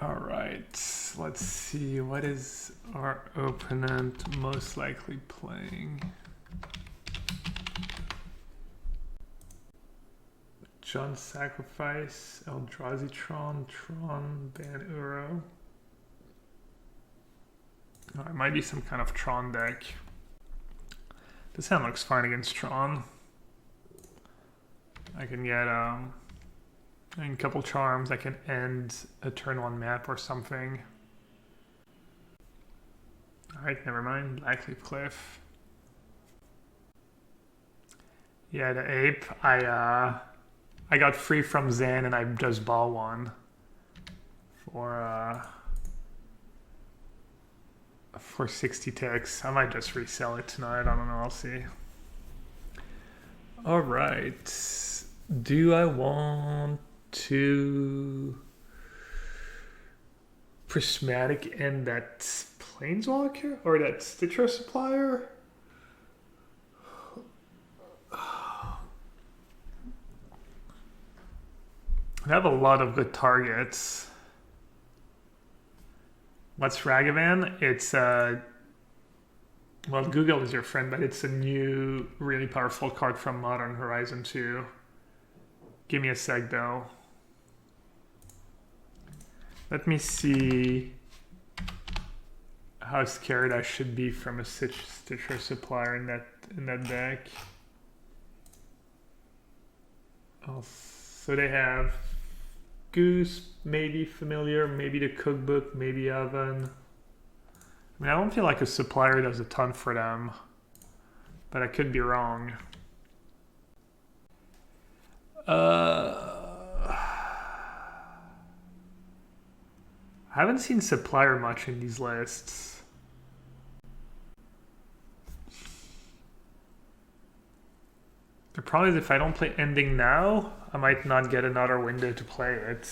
All right, let's see. What is our opponent most likely playing? John Sacrifice, Eldrazi Tron, Ban Uro. Oh, it might be some kind of Tron deck. This hand looks fine against Tron. I can get a couple charms. I can end a turn 1 map or something. Alright, never mind. Blackleaf Cliff. Yeah, the ape. I got free from Zan and I just bought one for 60 ticks. I might just resell it tonight. I don't know. I'll see. All right. Do I want to Prismatic end that Planeswalker or that Stitcher Supplier? I have a lot of good targets. What's Ravagan? It's well, Google is your friend, but it's a new, really powerful card from Modern Horizon 2. Give me a sec, though. Let me see how scared I should be from a Stitcher Supplier in that deck. Oh, so they have Goose, maybe Familiar, maybe the Cookbook, maybe Oven. I mean, I don't feel like a Supplier does a ton for them, but I could be wrong. I haven't seen Supplier much in these lists. The problem is if I don't play Ending now, I might not get another window to play it.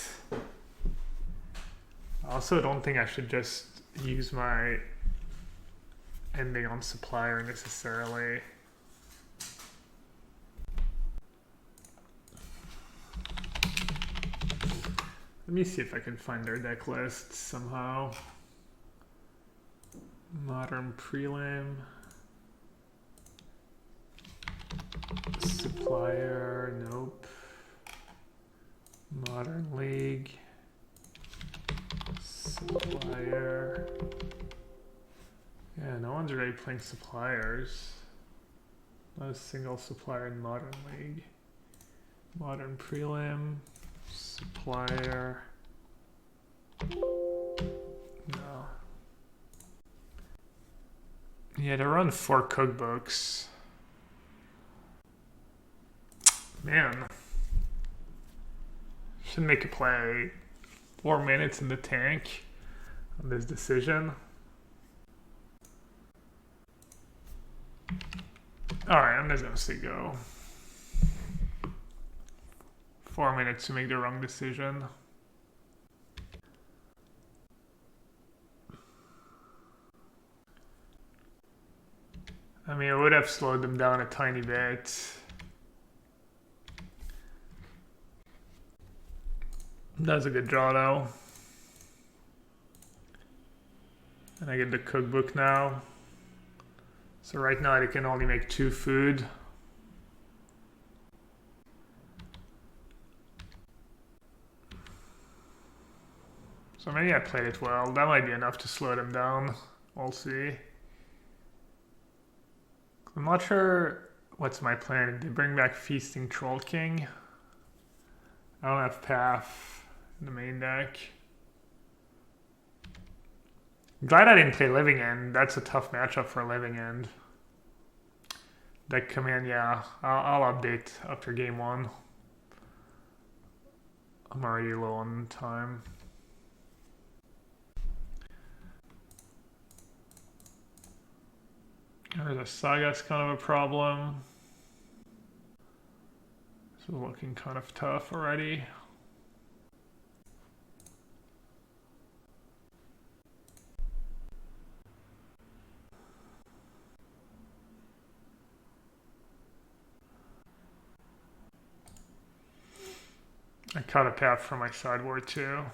I also don't think I should just use my Ending on Supplier necessarily. Let me see if I can find their deck list somehow. Modern Prelim. Supplier, nope. Modern League. Supplier. Yeah, no one's really playing Suppliers. Not a single Supplier in Modern League. Modern Prelim. Supplier. No. Yeah, they run 4 cookbooks. Man. Should make a play 4 minutes in the tank on this decision. Alright, I'm just gonna say go. 4 minutes to make the wrong decision. I mean, I would have slowed them down a tiny bit. That's a good draw though. And I get the cookbook now. So right now I can only make 2 food. So maybe I played it well. That might be enough to slow them down. We'll see. I'm not sure what's my plan. If they bring back Feasting Troll King. I don't have Path in the main deck. I'm glad I didn't play Living End. That's a tough matchup for Living End. Deck command, yeah. I'll update after game 1. I'm already low on time. There's a Saga's kind of a problem. This is looking kind of tough already. I caught a path for my sideboard too.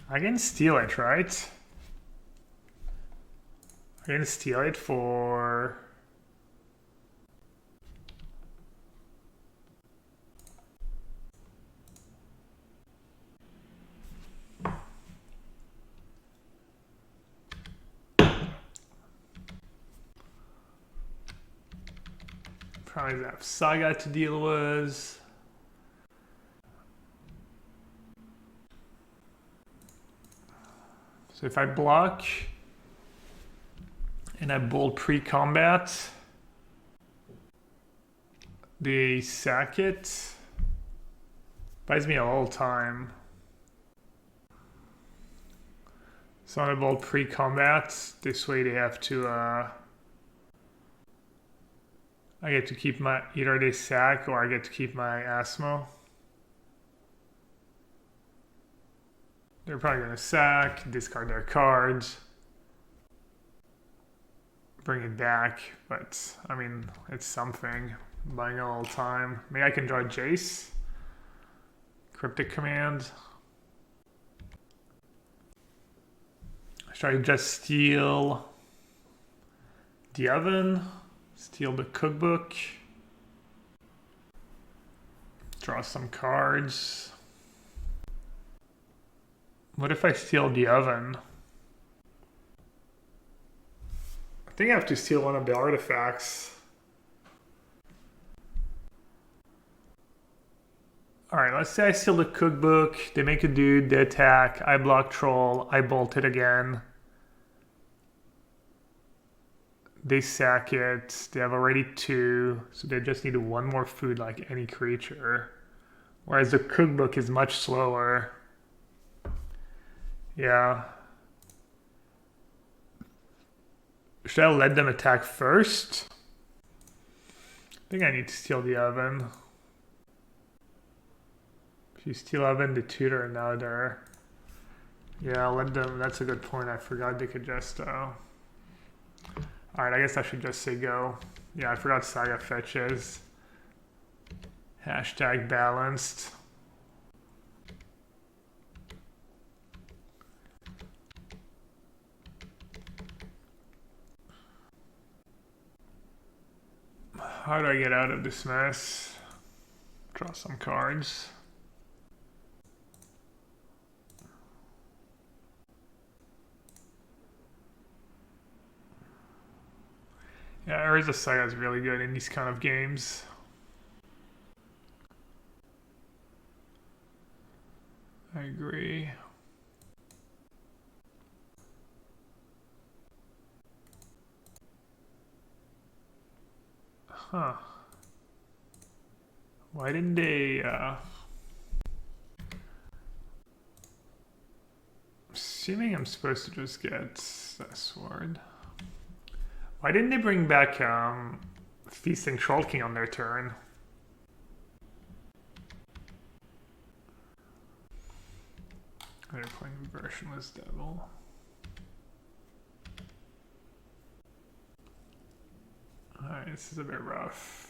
I can steal it, right? I can steal it for... Probably have Saga to deal with. So if I block and I bolt pre-combat, they sack it. Buys me a little time. So I bolt pre-combat. This way they have to I get to keep my, either they sack or I get to keep my Asmo. They're probably going to sack, discard their cards, bring it back, but I mean, it's something. I'm buying a little time. Maybe I can draw Jace. Cryptic Command. Should I just steal the oven? Steal the cookbook. Draw some cards. What if I steal the oven? I think I have to steal one of the artifacts. Alright, let's say I steal the cookbook. They make a dude, they attack. I block troll. I bolt it again. They sack it. They have already 2. So they just need 1 more food like any creature. Whereas the cookbook is much slower. Yeah. Should I let them attack first? I think I need to steal the oven. If you steal oven, the tutor, and now they're... Yeah, I'll let them... That's a good point. I forgot they could just... Alright, I guess I should just say go. Yeah, I forgot Saga fetches. Hashtag balanced. How do I get out of this mess? Draw some cards. Yeah, Urza Saga is really good in these kind of games. I agree. Huh. Why didn't they, assuming I'm supposed to just get a sword. Why didn't they bring back, Feasting Troll King on their turn? They're playing Versionless Devil. Alright, this is a bit rough.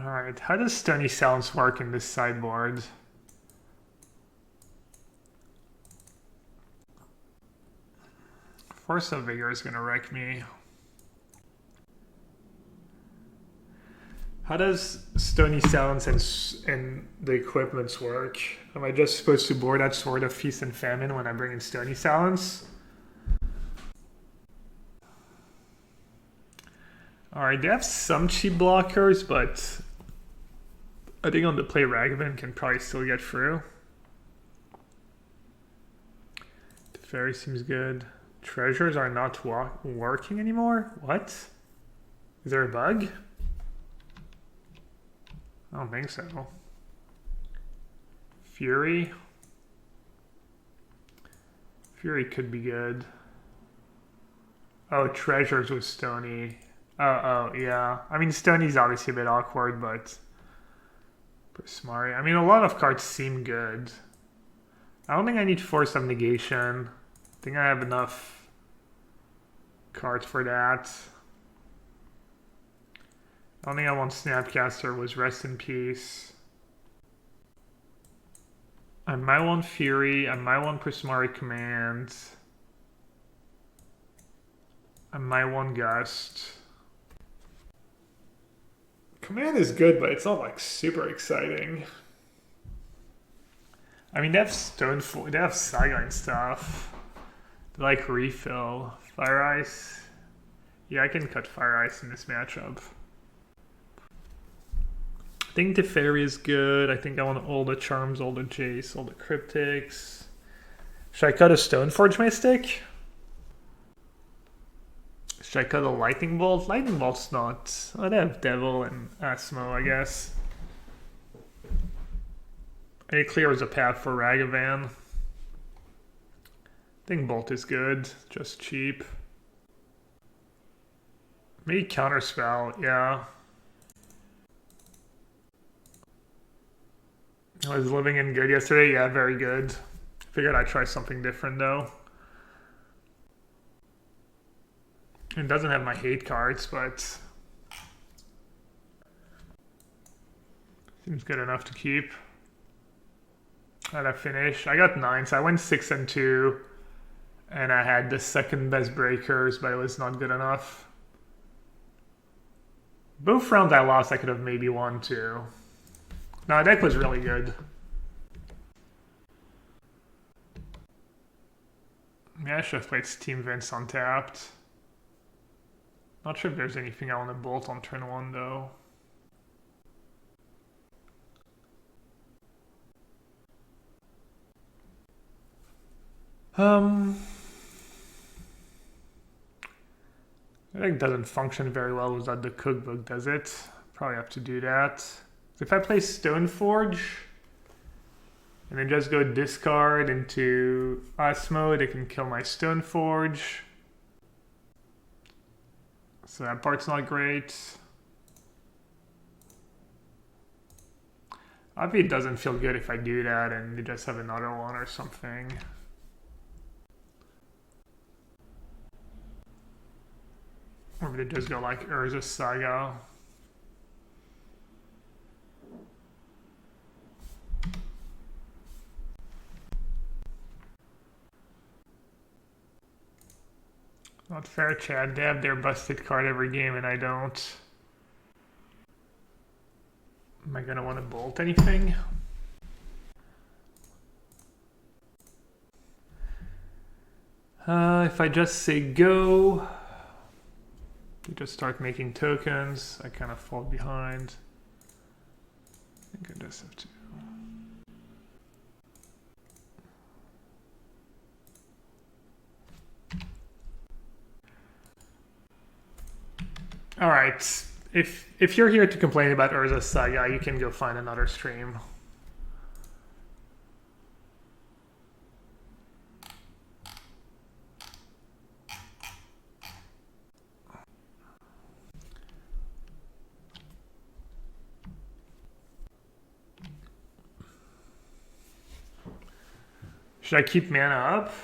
Alright, how does Stony Silence work in this sideboard? Force of Vigor is going to wreck me. How does Stony Silence and the equipments work? Am I just supposed to board that Sword of Feast and Famine when I bring in Stony Silence? Alright, they have some cheap blockers, but I think on the play Ravagan can probably still get through. The Fairy seems good. Treasures are not working anymore? What? Is there a bug? I don't think so. Fury? Fury could be good. Oh, treasures with Stony. Oh, yeah. I mean, Stoney's obviously a bit awkward, but Prismari. I mean, a lot of cards seem good. I don't think I need Force of Negation. I think I have enough cards for that. I don't think I want Snapcaster. Was Rest in Peace. I might want Fury. I might want Prismari Command. I might want Gust. Command is good, but it's not like super exciting. I mean, they have they have Saga and stuff. They like refill. Fire Ice. Yeah, I can cut Fire Ice in this matchup. I think Teferi is good. I think I want all the Charms, all the Jace, all the Cryptics. Should I cut a Stoneforge Mystic? Should I cut a Lightning Bolt? Lightning Bolt's not. I'd have Devil and Asmo, I guess. It clears a path for Ragavan. I think Bolt is good, just cheap. Maybe Counterspell, yeah. I was living in good yesterday, yeah, very good. Figured I'd try something different though. It doesn't have my hate cards, but seems good enough to keep. How'd I finish? I got 9, so I went 6 and 2. And I had the second best breakers, but it was not good enough. Both rounds I lost, I could have maybe won too. No, that deck was really good. Yeah, I should have played Steam Vince untapped. Not sure if there's anything I want to bolt on turn 1 though. I think it doesn't function very well without the cookbook, does it? Probably have to do that. If I play Stoneforge and then just go discard into Ice mode, it can kill my Stoneforge. So that part's not great. Obviously it doesn't feel good if I do that and you just have another one or something. Or they just go like Urza Saga. Not fair, Chad. They have their busted card every game and I don't. Am I gonna want to bolt anything? If I just say go, you just start making tokens. I kind of fall behind. I think I just have to. All right. If you're here to complain about Urza Saga, you can go find another stream. Should I keep mana up?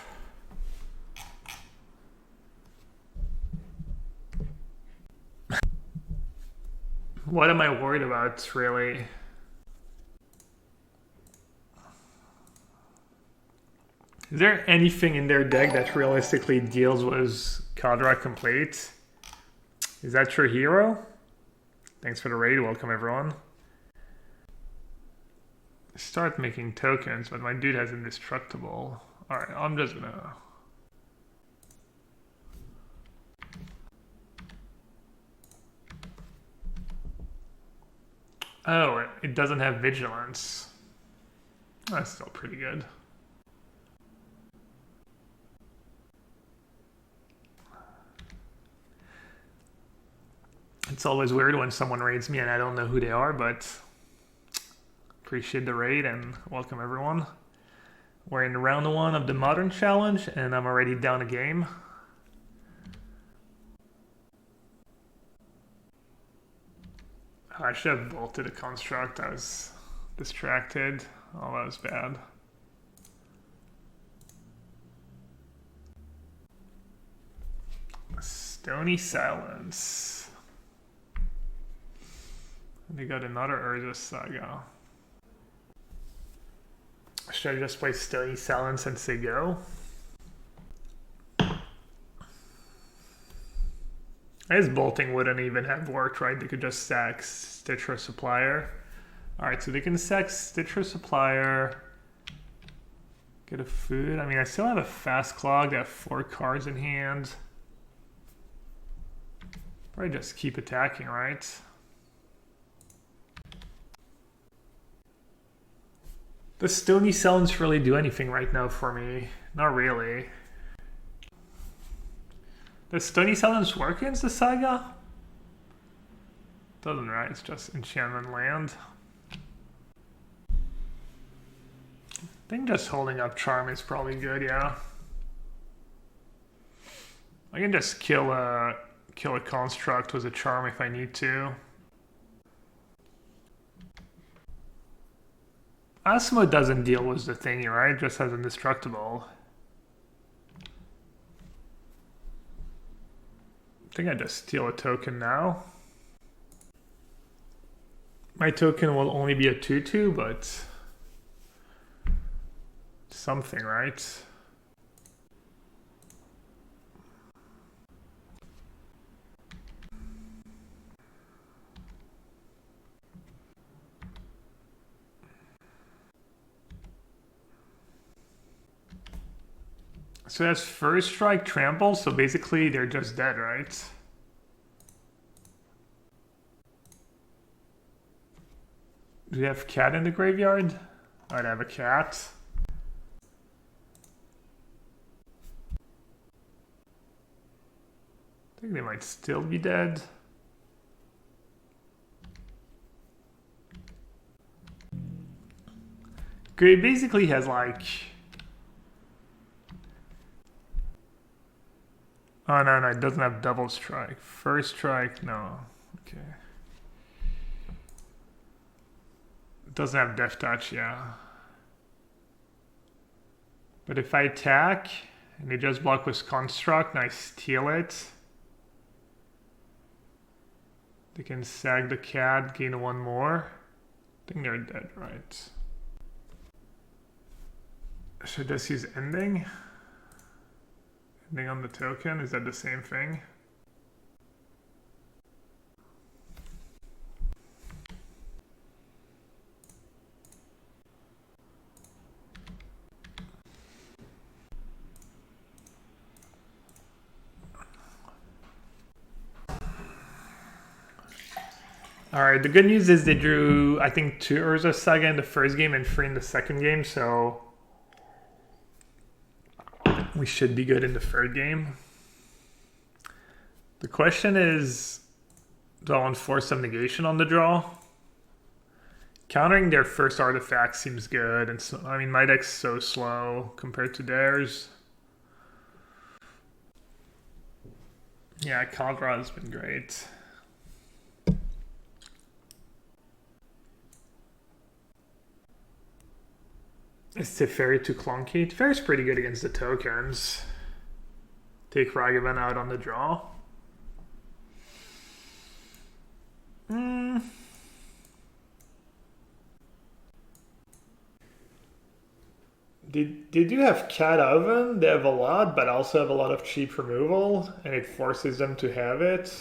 What am I worried about, really? Is there anything in their deck that realistically deals with Kadra complete? Is that your hero? Thanks for the raid. Welcome, everyone. Start making tokens, but my dude has indestructible. Alright, I'm just gonna... Oh, it doesn't have vigilance. That's still pretty good. It's always weird when someone raids me and I don't know who they are, but appreciate the raid and welcome everyone. We're in round 1 of the Modern Challenge and I'm already down a game. I should have bolted a construct. I was distracted. Oh, that was bad. Stony Silence. They got another Urza Saga. Should I just play Stony Silence and say go? I guess bolting wouldn't even have worked, right? They could just sack Stitcher Supplier. Alright, so they can sack Stitcher Supplier. Get a food. I mean, I still have a Fast Clog. They have 4 cards in hand. Probably just keep attacking, right? Does Stony Silence really do anything right now for me? Not really. Does Stony Silence work against the Saga? Doesn't, right? It's just enchantment land. I think just holding up Charm is probably good, yeah. I can just kill a construct with a Charm if I need to. Asmo doesn't deal with the thingy, right? It just has indestructible. I think I just steal a token now. My token will only be a 2/2, but something, right? So that's first strike trample, so basically they're just dead, right? Do we have cat in the graveyard? I'd have a cat. I think they might still be dead. Gray basically has like... Oh, no, it doesn't have double strike. First strike, no. Okay. It doesn't have death touch, yeah. But if I attack, and they just block with construct, and I steal it, they can sag the cat, gain 1 more. I think they're dead, right? Should I just use ending? Ending on the token, is that the same thing? Alright, the good news is they drew, I think, 2 Urza Saga in the first game and 3 in the second game, so we should be good in the third game. The question is, do I want Force of Negation on the draw? Countering their first artifact seems good, and so, I mean, my deck's so slow compared to theirs. Yeah, Kaldra has been great. Is Teferi too clunky? Teferi's pretty good against the tokens. Take Ravagan out on the draw. They do have Cat Oven. They have a lot, but also have a lot of cheap removal, and it forces them to have it.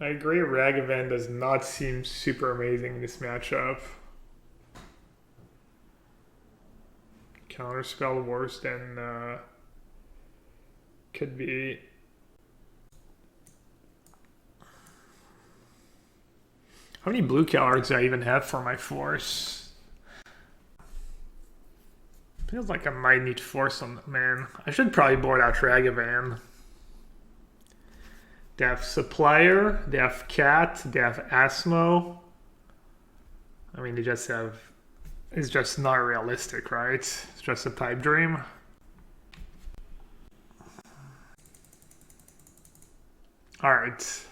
I agree, Ragavan does not seem super amazing in this matchup. Counterspell worse than could be. How many blue cards do I even have for my force? Feels like I might need force on man. I should probably board out Ragavan. They have Supplier, they have Cat, they have Asmo. I mean, they just have... It's just not realistic, right? It's just a pipe dream. Alright.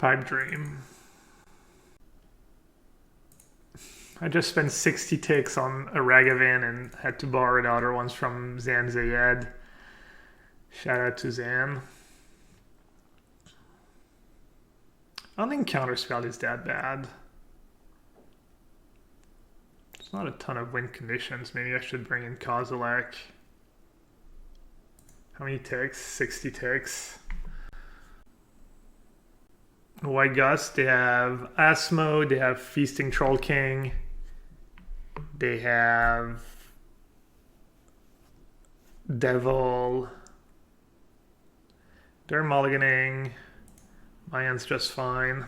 Pipe dream. I just spent 60 ticks on a Ravagan and had to borrow the other ones from Zan Zayed. Shout out to Zan. I don't think Counterspell is that bad. There's not a ton of win conditions. Maybe I should bring in Kozilek. How many ticks? 60 ticks. White Gust, they have Asmo, they have Feasting Troll King, they have Devil, they're mulliganing, Mayan's just fine,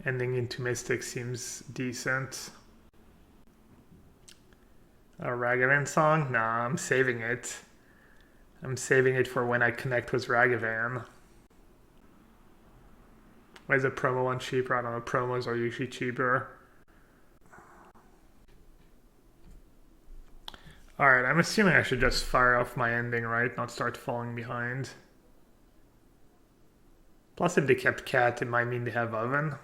ending into Mystic seems decent. A Ragavan song? Nah, I'm saving it. I'm saving it for when I connect with Ragavan. Why is the promo one cheaper? I don't know, promos are usually cheaper. Alright, I'm assuming I should just fire off my ending, right? Not start falling behind. Plus if they kept cat, it might mean they have oven.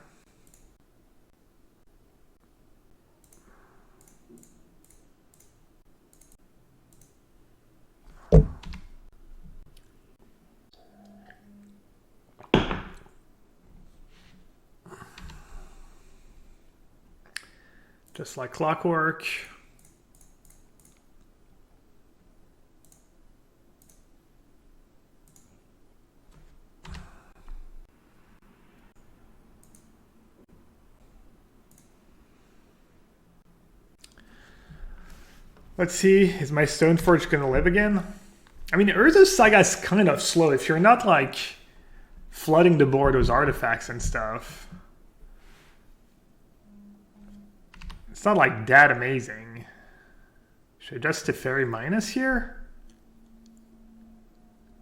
Just like clockwork. Let's see, is my Stoneforge gonna live again? I mean, Urza's Saga is kind of slow if you're not like flooding the board with artifacts and stuff. It's not like that amazing. Should I just Teferi minus here?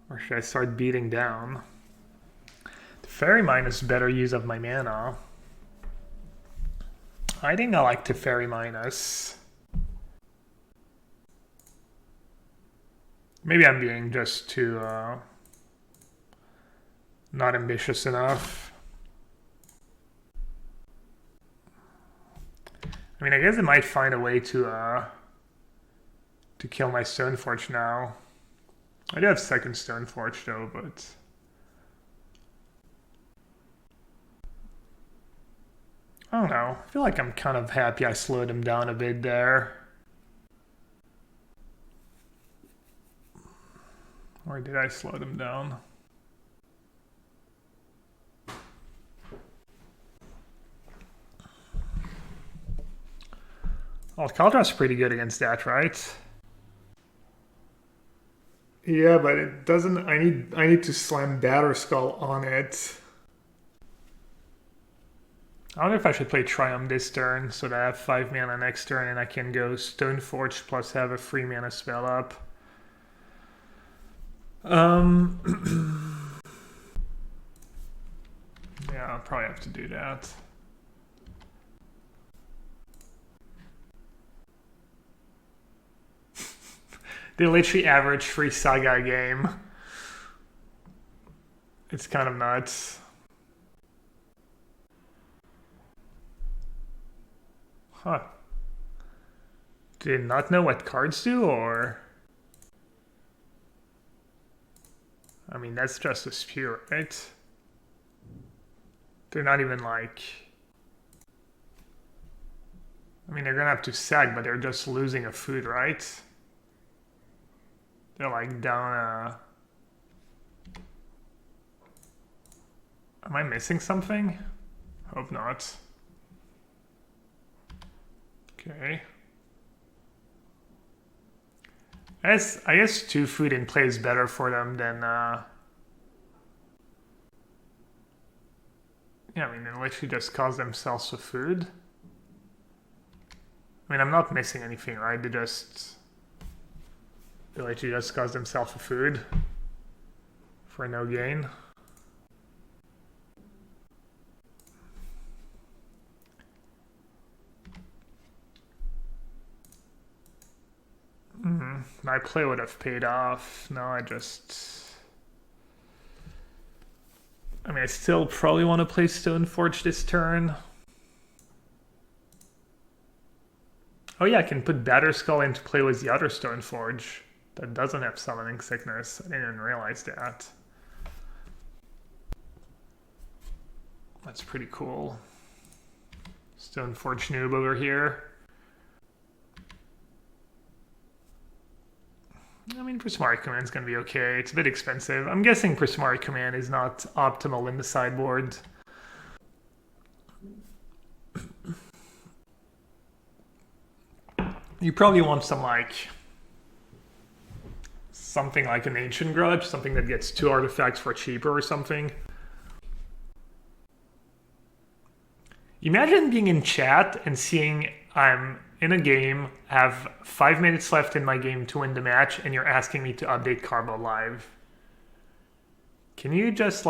Or should I start beating down? Teferi minus better use of my mana. I think I like Teferi minus. Maybe I'm being just too not ambitious enough. I mean, I guess I might find a way to kill my Stoneforge now. I do have second Stoneforge though, but I don't know. I feel like I'm kind of happy I slowed him down a bit there. Or did I slow them down? Well, Kaldra's pretty good against that, right? Yeah, but it doesn't. I need to slam Batterskull on it. I wonder if I should play Triumph this turn so that I have 5 mana next turn and I can go Stoneforge plus have a free mana spell up. Yeah, I'll probably have to do that. They literally average free Saga game. It's kind of nuts. Huh. Do they not know what cards do, or? I mean, that's just a spear, right? They're not even like... I mean, they're gonna have to sack, but they're just losing a food, right? They're like down Am I missing something? Hope not. Okay. I guess 2 food in play is better for them than yeah, I mean, they literally just cause themselves a food. I mean, I'm not missing anything, right? They literally just cause themselves a food for no gain. My play would have paid off. No, I just... I mean, I still probably want to play Stoneforge this turn. Oh yeah, I can put Batterskull into play with the other Stoneforge that doesn't have Summoning Sickness. I didn't even realize that. That's pretty cool. Stoneforge noob over here. I mean, Prismari Command is going to be okay. It's a bit expensive. I'm guessing Prismari Command is not optimal in the sideboard. You probably want some something like an Ancient Grudge, something that gets 2 artifacts for cheaper or something. Imagine being in chat and seeing I'm in a game, have 5 minutes left in my game to win the match, and you're asking me to update Carbo Live. Can you just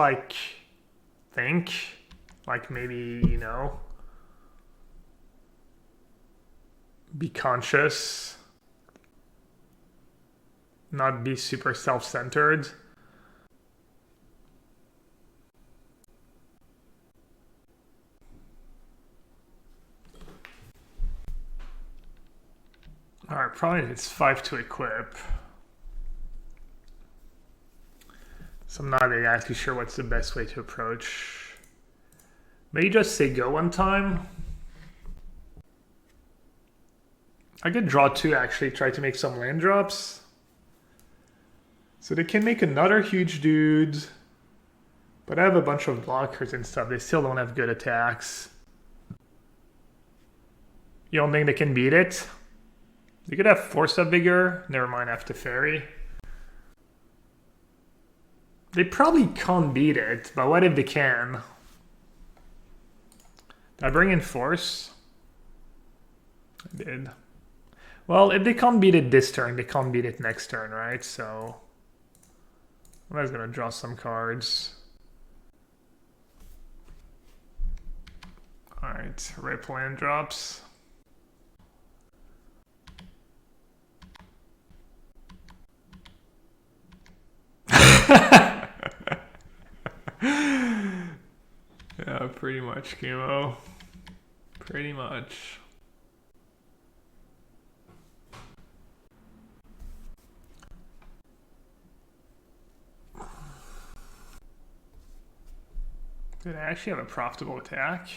think? Maybe, you know, be conscious, not be super self-centered. Alright, probably it's 5 to equip. So I'm not exactly sure what's the best way to approach. Maybe just say go one time. I could draw 2 actually, try to make some land drops. So they can make another huge dude. But I have a bunch of blockers and stuff. They still don't have good attacks. You don't think they can beat it? You could have Force of Vigor. Never mind, have to Fairy. They probably can't beat it, but what if they can? Did I bring in Force? I did. Well, if they can't beat it this turn, they can't beat it next turn, right? So I'm just gonna draw some cards. Alright, rip land drops. Yeah, pretty much, Chemo. Pretty much. Did I actually have a profitable attack?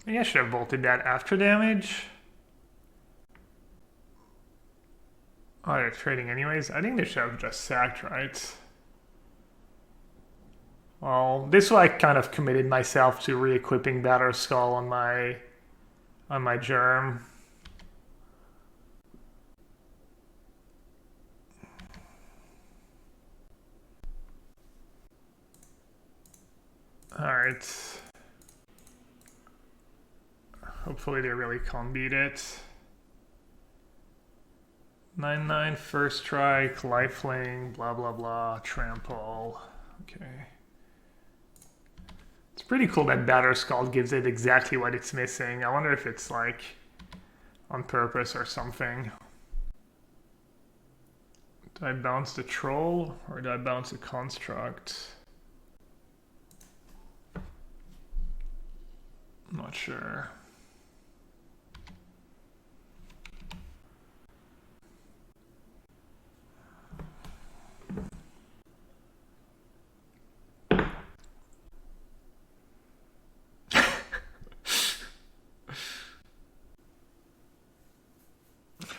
Maybe I should have bolted that after damage. Oh, they're trading anyways? I think they should have just sacked, right? Well, this way I kind of committed myself to re-equipping Batterskull on my germ. Alright. Hopefully they really can't beat it. 9/9 first strike, lifelink, blah blah blah, trample. Okay. It's pretty cool that Batterskull gives it exactly what it's missing. I wonder if it's on purpose or something. Do I bounce the troll or do I bounce a construct? I'm not sure.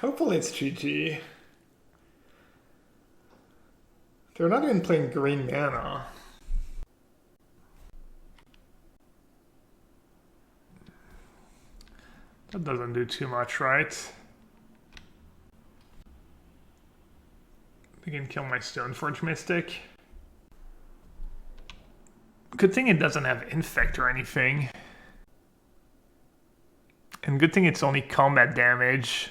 Hopefully it's GG. They're not even playing green mana. That doesn't do too much, right? They can kill my Stoneforge Mystic. Good thing it doesn't have Infect or anything. And good thing it's only combat damage.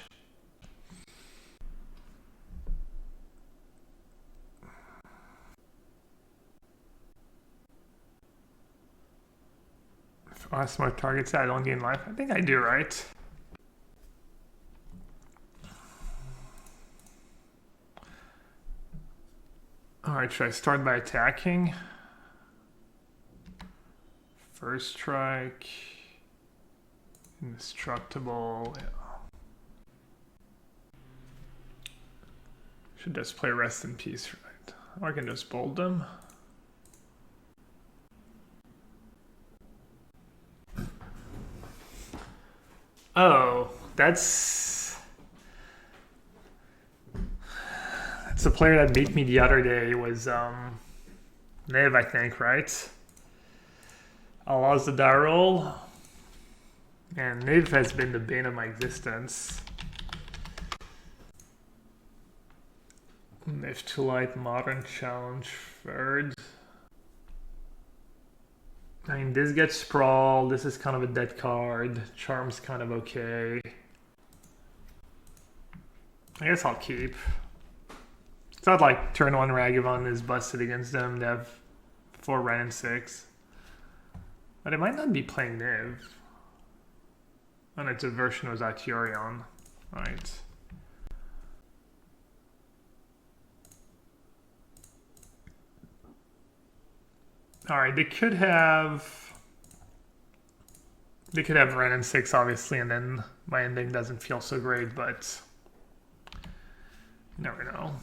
If I smart targets, I don't gain life. I think I do, right? Alright, should I start by attacking? First strike. Indestructible. Yeah. Should just play Rest in Peace, right? Or I can just bold them. Oh, that's the player that beat me the other day. Was Niv, I think, right? I lost the die roll, and Niv has been the bane of my existence. Niv to light, modern challenge third. I mean, this gets sprawl. This is kind of a dead card. Charm's kind of okay. I guess I'll keep. It's not like turn 1 Ravagan is busted against them. They have 4 red and 6. But it might not be playing Niv. And it's a version of Zaturion. Right. Alright, they could have red and 6 obviously, and then my ending doesn't feel so great, but you never know.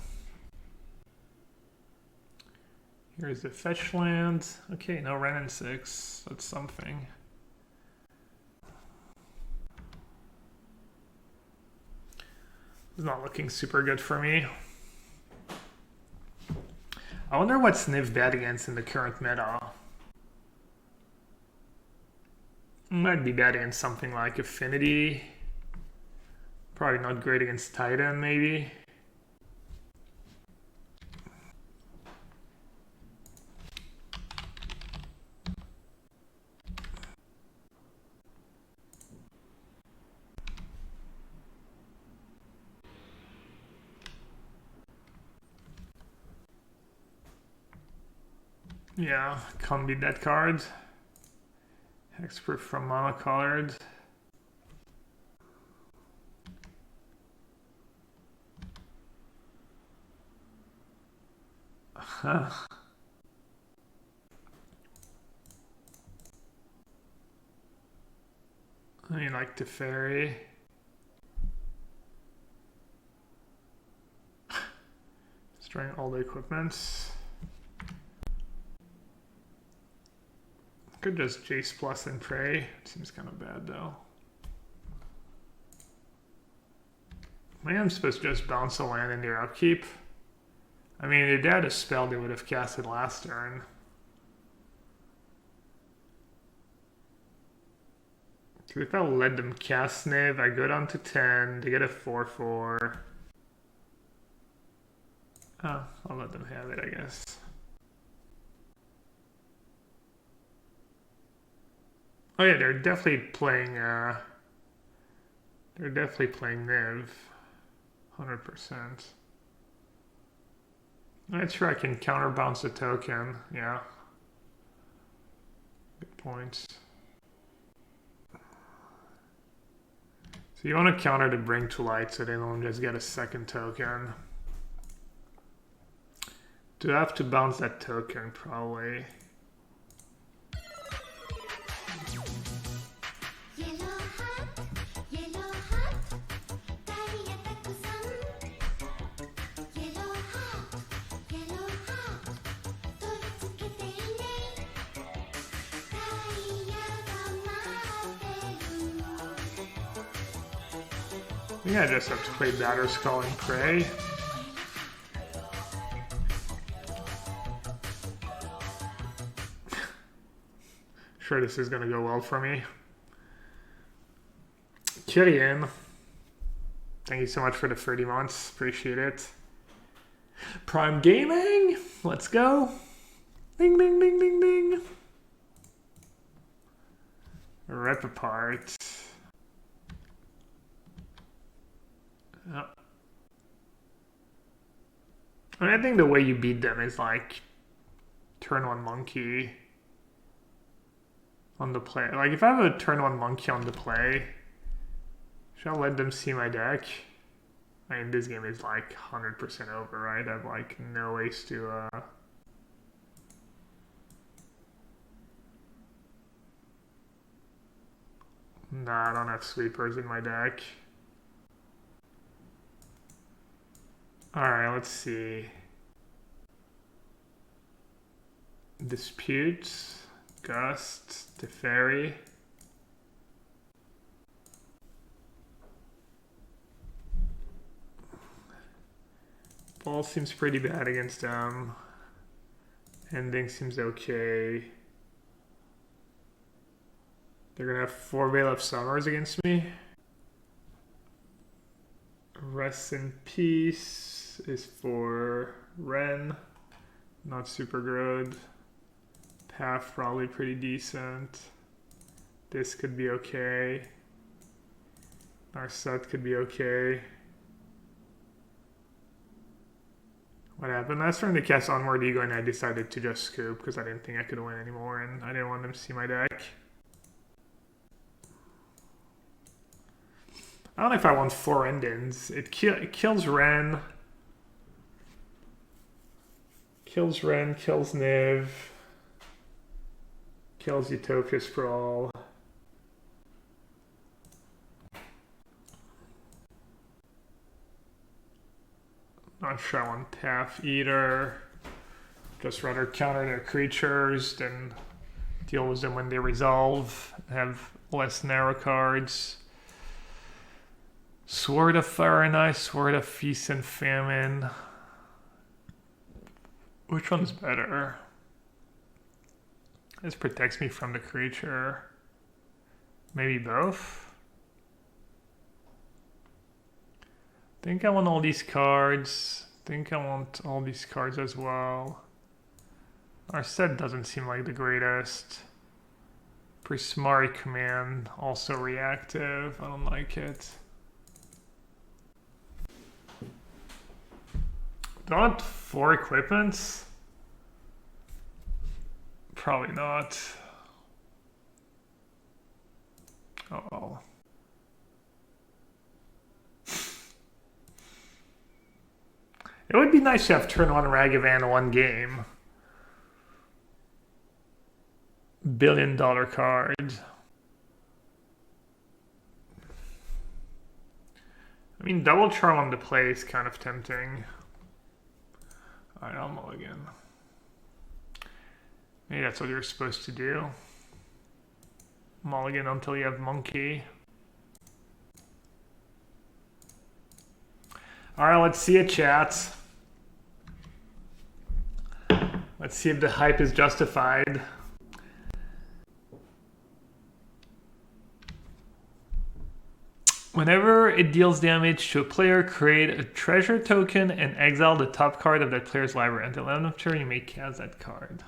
Here's the fetch land. Okay, no red and 6. That's something. It's not looking super good for me. I wonder what's Niv bad against in the current meta. Might be bad against something like Affinity. Probably not great against Titan, maybe. Yeah, can't beat that card. Hexproof from monocolored. Huh. I mean, like Teferi. Destroying all the equipment. Could just Jace plus and pray. Seems kind of bad though. Maybe I'm supposed to just bounce a land in their upkeep. I mean, if they had a spell, they would have cast it last turn. So if I let them cast Niv, I go down to 10, they get a 4/4. Oh, I'll let them have it, I guess. Oh yeah, they're definitely playing Niv. 100%. Not sure I can counterbounce a token, yeah. Good point. So you want to counter to bring to light so they don't just get a second token. Do I have to bounce that token? Probably. I think I just have to play Batterskull and pray. Sure, this is going to go well for me. Kyrian, thank you so much for the 30 months. Appreciate it. Prime Gaming, let's go. Ding, ding, ding, ding, ding. Rip apart. Yeah. I mean, I think the way you beat them is like turn one monkey on the play. Like if I have a turn one monkey on the play, should I let them see my deck? I mean, this game is like 100% over, right? I have like no ways to Nah, I don't have sweepers in my deck. Alright, let's see. Dispute, Gust, Teferi. Ball seems pretty bad against them. Ending seems okay. They're gonna have 4 Veil of Summers against me. Rest in Peace is for Ren. Not super good. Path probably pretty decent. This could be okay. Our set could be okay. What happened? Last turn they cast Onward Ego and I decided to just scoop because I didn't think I could win anymore and I didn't want them to see my deck. I don't know if I want 4 endings. It kills Ren. Kills Ren, kills Niv. Kills Utopia Sprawl. Not sure I want Path Eater. Just rather counter their creatures than deal with them when they resolve. Have less narrow cards. Sword of Fire and Ice, Sword of Feast and Famine. Which one's better? This protects me from the creature. Maybe both? Think I want all these cards. Think I want all these cards as well. Our set doesn't seem like the greatest. Prismari Command, also reactive. I don't like it. Do I want 4 equipments? Probably not. Oh well. It would be nice to have turn 1 Ragavan 1 game. $1 billion card. I mean, double charm on the play is kind of tempting. Alright, I'll mulligan. Maybe that's what you're supposed to do. Mulligan until you have monkey. Alright, let's see it, chat. Let's see if the hype is justified. Whenever it deals damage to a player, create a treasure token and exile the top card of that player's library. Until end of turn, you may cast that card.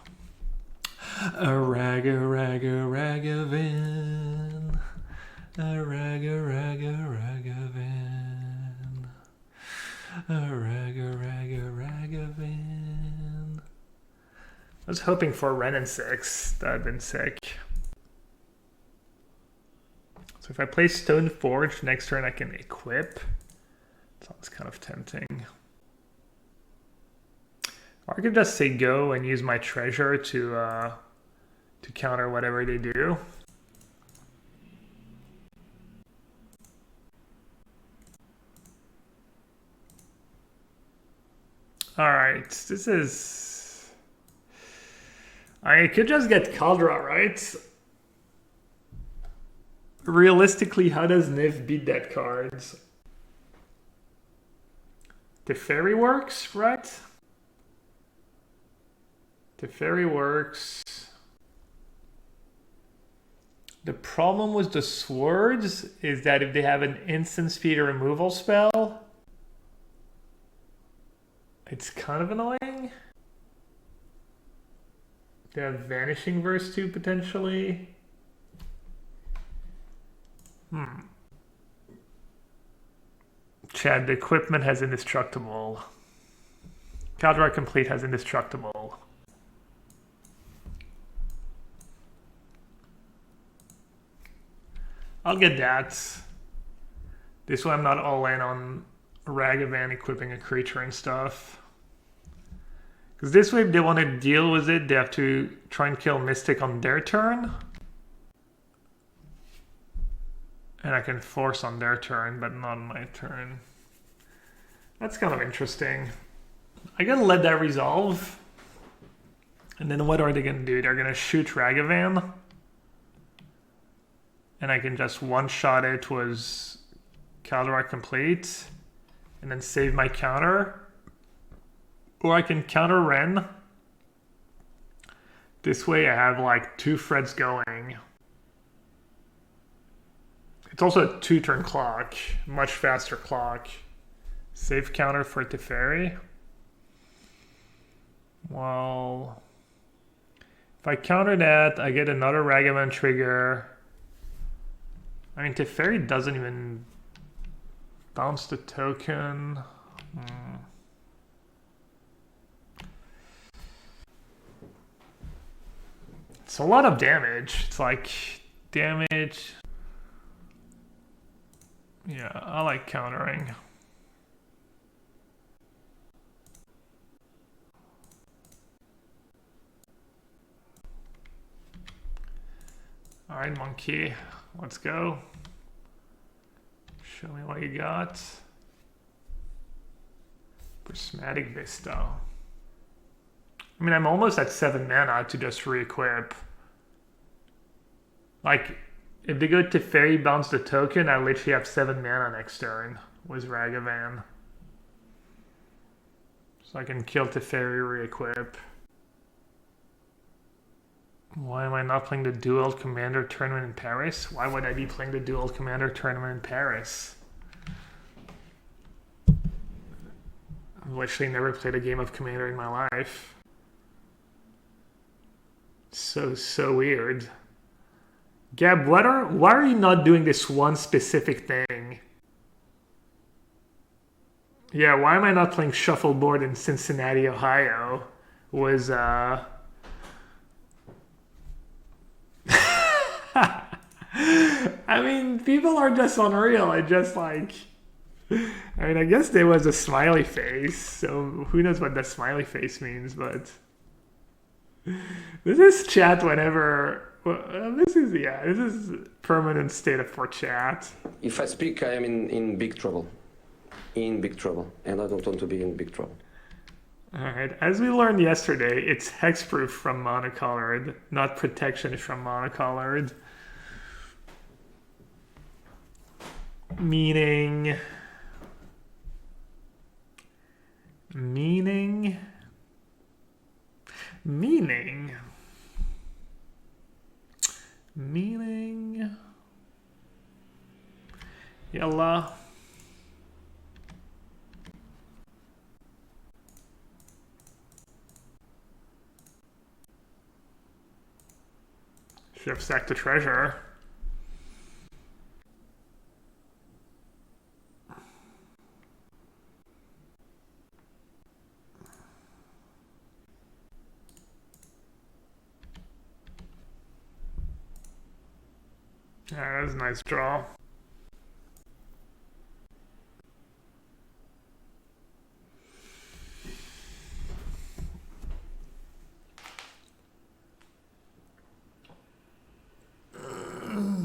A Ragavan. A Ragavan. A Ragavan. I was hoping for Ren and 6. That would have been sick. So if I play Stoneforge, next turn I can equip. Sounds kind of tempting. Or I could just say go and use my treasure to counter whatever they do. Alright, this is... I could just get Kaldra, right? Realistically, how does Niv beat that card? Teferi works, right? Teferi works. The problem with the swords is that if they have an instant speed removal spell, it's kind of annoying. They have Vanishing Verse too, potentially. Chad, the equipment has indestructible. Caldera Complete has indestructible. I'll get that. This way I'm not all in on Ravagan equipping a creature and stuff. Because this way if they want to deal with it, they have to try and kill Mystic on their turn. And I can force on their turn, but not on my turn. That's kind of interesting. I gotta let that resolve. And then what are they gonna do? They're gonna shoot Ravagan. And I can just one-shot it with Caldera Complete. And then save my counter. Or I can counter Ren. This way I have like 2 threads going. It's also a 2-turn clock. Much faster clock. Save counter for Teferi. Well, if I counter that, I get another Ragavan trigger. I mean, Teferi doesn't even bounce the token. It's a lot of damage. It's like damage. Yeah, I like countering. All right, monkey, let's go. Show me what you got. Prismatic Vista. I mean, I'm almost at 7 mana to just re-equip. Like, if they go to Teferi, bounce the token, I literally have 7 mana next turn with Ravagan. So I can kill Teferi, re-equip. Why am I not playing the Dual Commander tournament in Paris? Why would I be playing the Dual Commander tournament in Paris? I've literally never played a game of Commander in my life. So weird. Gab, why are you not doing this one specific thing? Yeah, why am I not playing shuffleboard in Cincinnati, Ohio? I mean, people are just unreal. I mean, I guess there was a smiley face, so who knows what that smiley face means, but this is chat whenever. Well, this is permanent state for chat. If I speak, I am in big trouble. In big trouble, and I don't want to be in big trouble. Alright, as we learned yesterday, it's hexproof from monocolored, not protection from monocolored. Meaning... Yalla. Should have sacked the treasure. Yeah, that was a nice draw.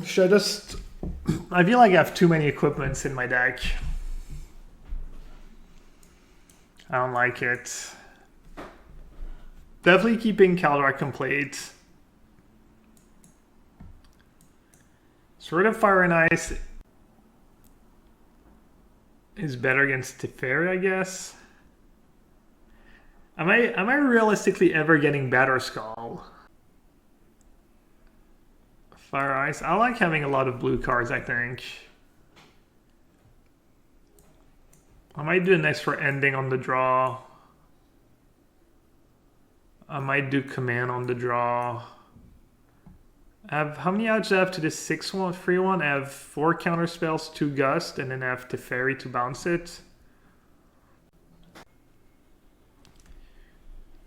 Should I just... I feel like I have too many equipments in my deck. I don't like it. Definitely keeping Caldera Complete. Sword of Fire and Ice is better against Teferi, I guess. Am I realistically ever getting Batterskull? Fire Ice. I like having a lot of blue cards, I think. I might do an extra ending on the draw. I might do command on the draw. How many odds do I have to this 6-1 free one? I have 4 counter spells, 2 gust, and then I have Teferi to bounce it.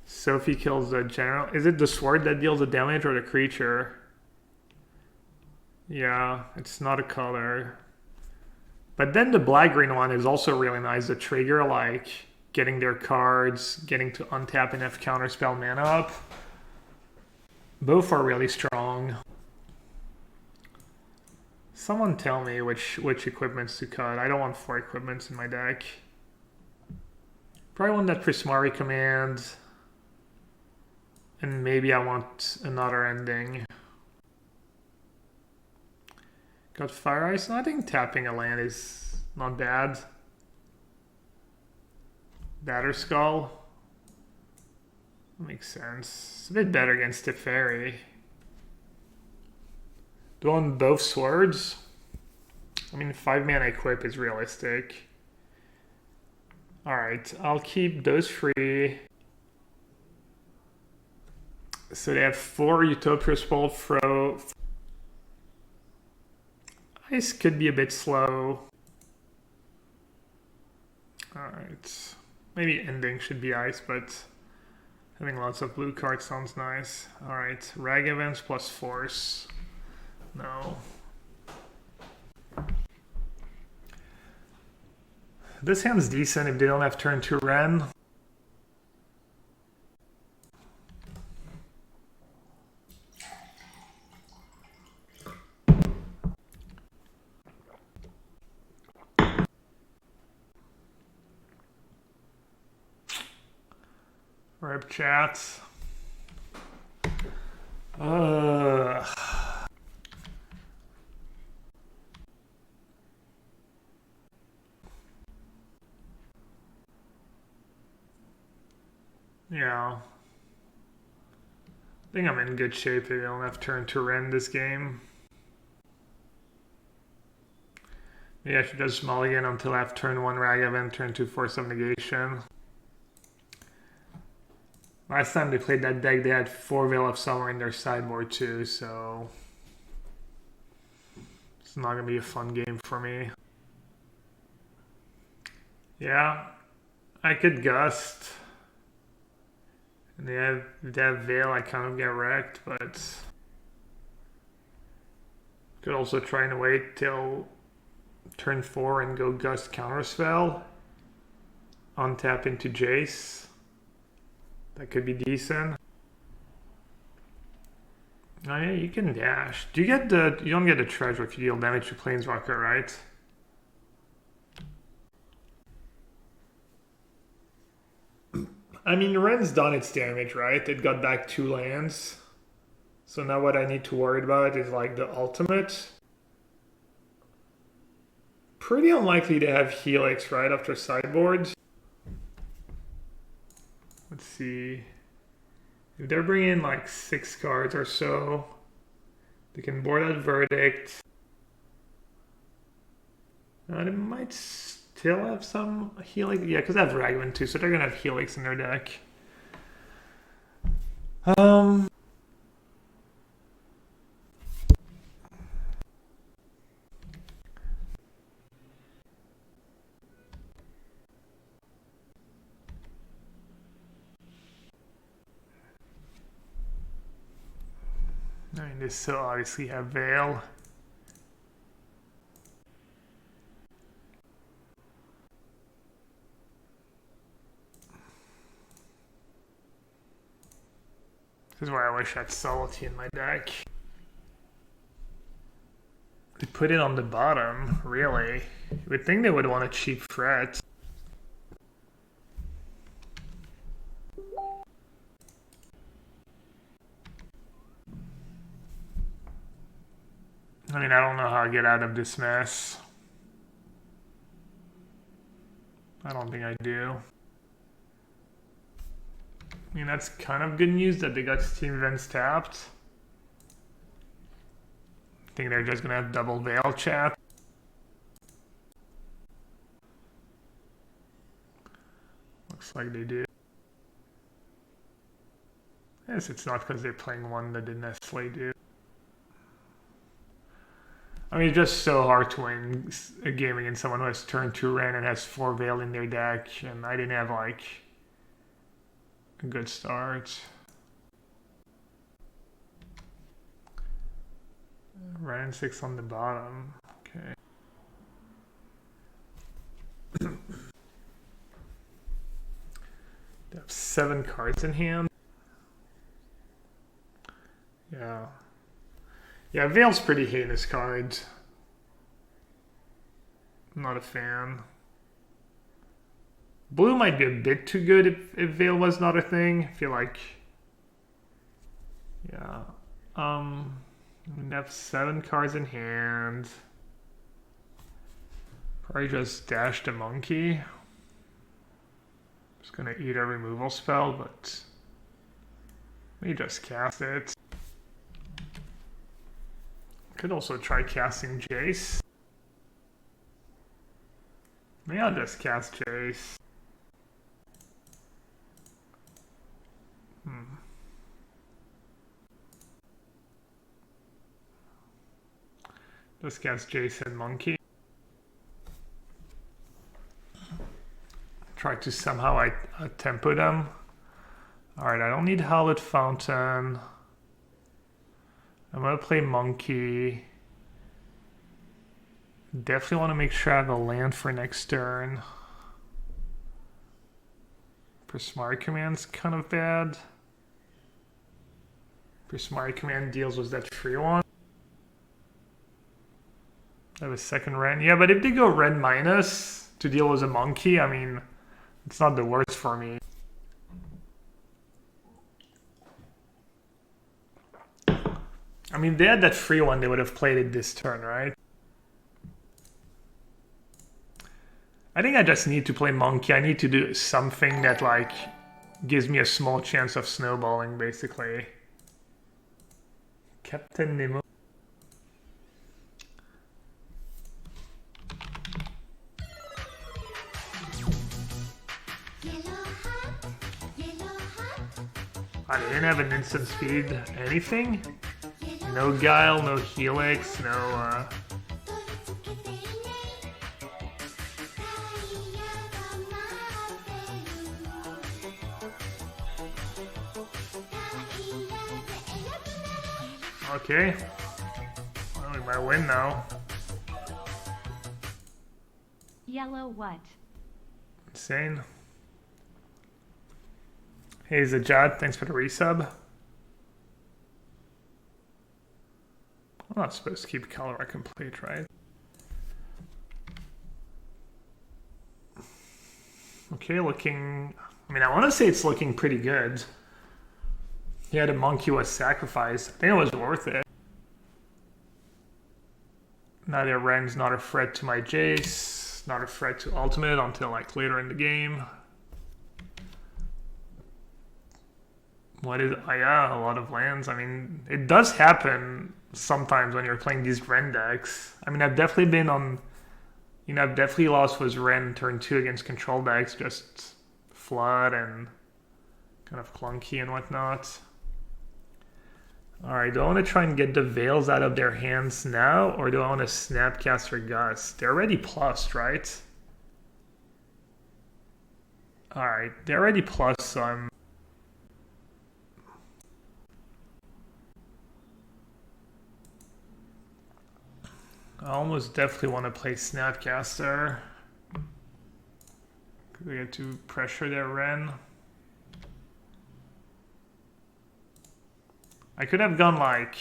Sophie kills the general. Is it the sword that deals the damage or the creature? Yeah, it's not a color. But then the black-green one is also really nice. The trigger, like getting their cards, getting to untap and have counterspell mana up. Both are really strong. Someone tell me which equipments to cut. I don't want 4 equipments in my deck. Probably want that Prismari command. And maybe I want another ending. Got Fire Ice. I think tapping a land is not bad. Batter Skull. Makes sense. It's a bit better against Teferi. Do I want both swords? I mean, 5-mana equip is realistic. Alright, I'll keep those free. So they have 4 Utopia Spell Throw. Ice could be a bit slow. Alright. Maybe ending should be ice, but having lots of blue cards sounds nice. Alright, Ragavans plus Force. No. This hand's decent if they don't have turn 2 Ren. Rip chats. Yeah. I think I'm in good shape if I don't have turn to Ren this game. Maybe I should just mulligan until I have turn 1 Ragavan, turn 2 Force of Negation. Last time they played that deck, they had 4 Veil of Summer in their sideboard too, so it's not going to be a fun game for me. Yeah, I could Gust. And they have Veil, I kind of get wrecked, but could also try and wait till turn 4 and go Gust Counterspell. Untap into Jace. That could be decent. Oh yeah, you can dash. You don't get the treasure if you deal damage to Planeswalker, right? I mean, Ren's done its damage, right? It got back 2 lands. So now what I need to worry about is like the ultimate. Pretty unlikely to have Helix right after sideboard. Let's see. If they're bringing like 6 cards or so, they can board out Verdict. They might still have some Helix. Yeah, because they have Ragavan too, so they're going to have Helix in their deck. I mean, they still obviously have Veil. This is where I wish I had Subtlety in my deck. They put it on the bottom, really. You would think they would want a cheap threat. I mean, I don't know how I get out of this mess. I don't think I do. I mean, that's kind of good news that they got Steam Events tapped. I think they're just going to have double Veil chat. Looks like they do. Yes, it's not because they're playing one that didn't necessarily do. I mean, it's just so hard to win a game against someone who has turn 2 Ren and has 4 Veil in their deck, and I didn't have like a good start. Ren 6 on the bottom. Okay. They have 7 cards in hand. Yeah. Yeah, Veil's pretty heinous card. I'm not a fan. Blue might be a bit too good if Veil was not a thing. I feel like... Yeah. We have 7 cards in hand. Probably just dash the monkey. Just gonna eat a removal spell, but... Let me just cast it. Could also try casting Jace. Maybe I'll just cast Jace. Just cast Jace and Monkey. Try to somehow tempo them. Alright, I don't need Howlet Fountain. I'm gonna play Monkey. Definitely want to make sure I have a land for next turn. Prismari Command's kind of bad. Prismari Command deals with that free one. I have a second Ren. Yeah, but if they go Ren minus to deal with a Monkey, I mean, it's not the worst for me. I mean, they had that free one, they would have played it this turn, right? I think I just need to play Monkey. I need to do something that, like, gives me a small chance of snowballing, basically. Captain Nemo. I didn't have an instant speed anything. No Guile, no Helix, no Okay. Well, we might win now. Yellowhat. Insane. Hey Zajad, thanks for the resub. I'm not supposed to keep Cholera complete, right? Okay, looking... I mean, I want to say it's looking pretty good. Yeah, the monkey was sacrificed. I think it was worth it. Now their Ren's not a threat to my Jace, not a threat to ultimate until like later in the game. What is... Oh yeah, a lot of lands. I mean, it does happen sometimes when you're playing these Ren decks. I mean, I've definitely been on... You know, I've definitely lost with Ren turn 2 against control decks, just flood and kind of clunky and whatnot. Alright, do I want to try and get the Veils out of their hands now, or do I want to Snapcaster Gust? They're already plussed, right? Alright, they're already plussed, so I'm... I almost definitely want to play Snapcaster. We get to pressure their Ren. I could have gone like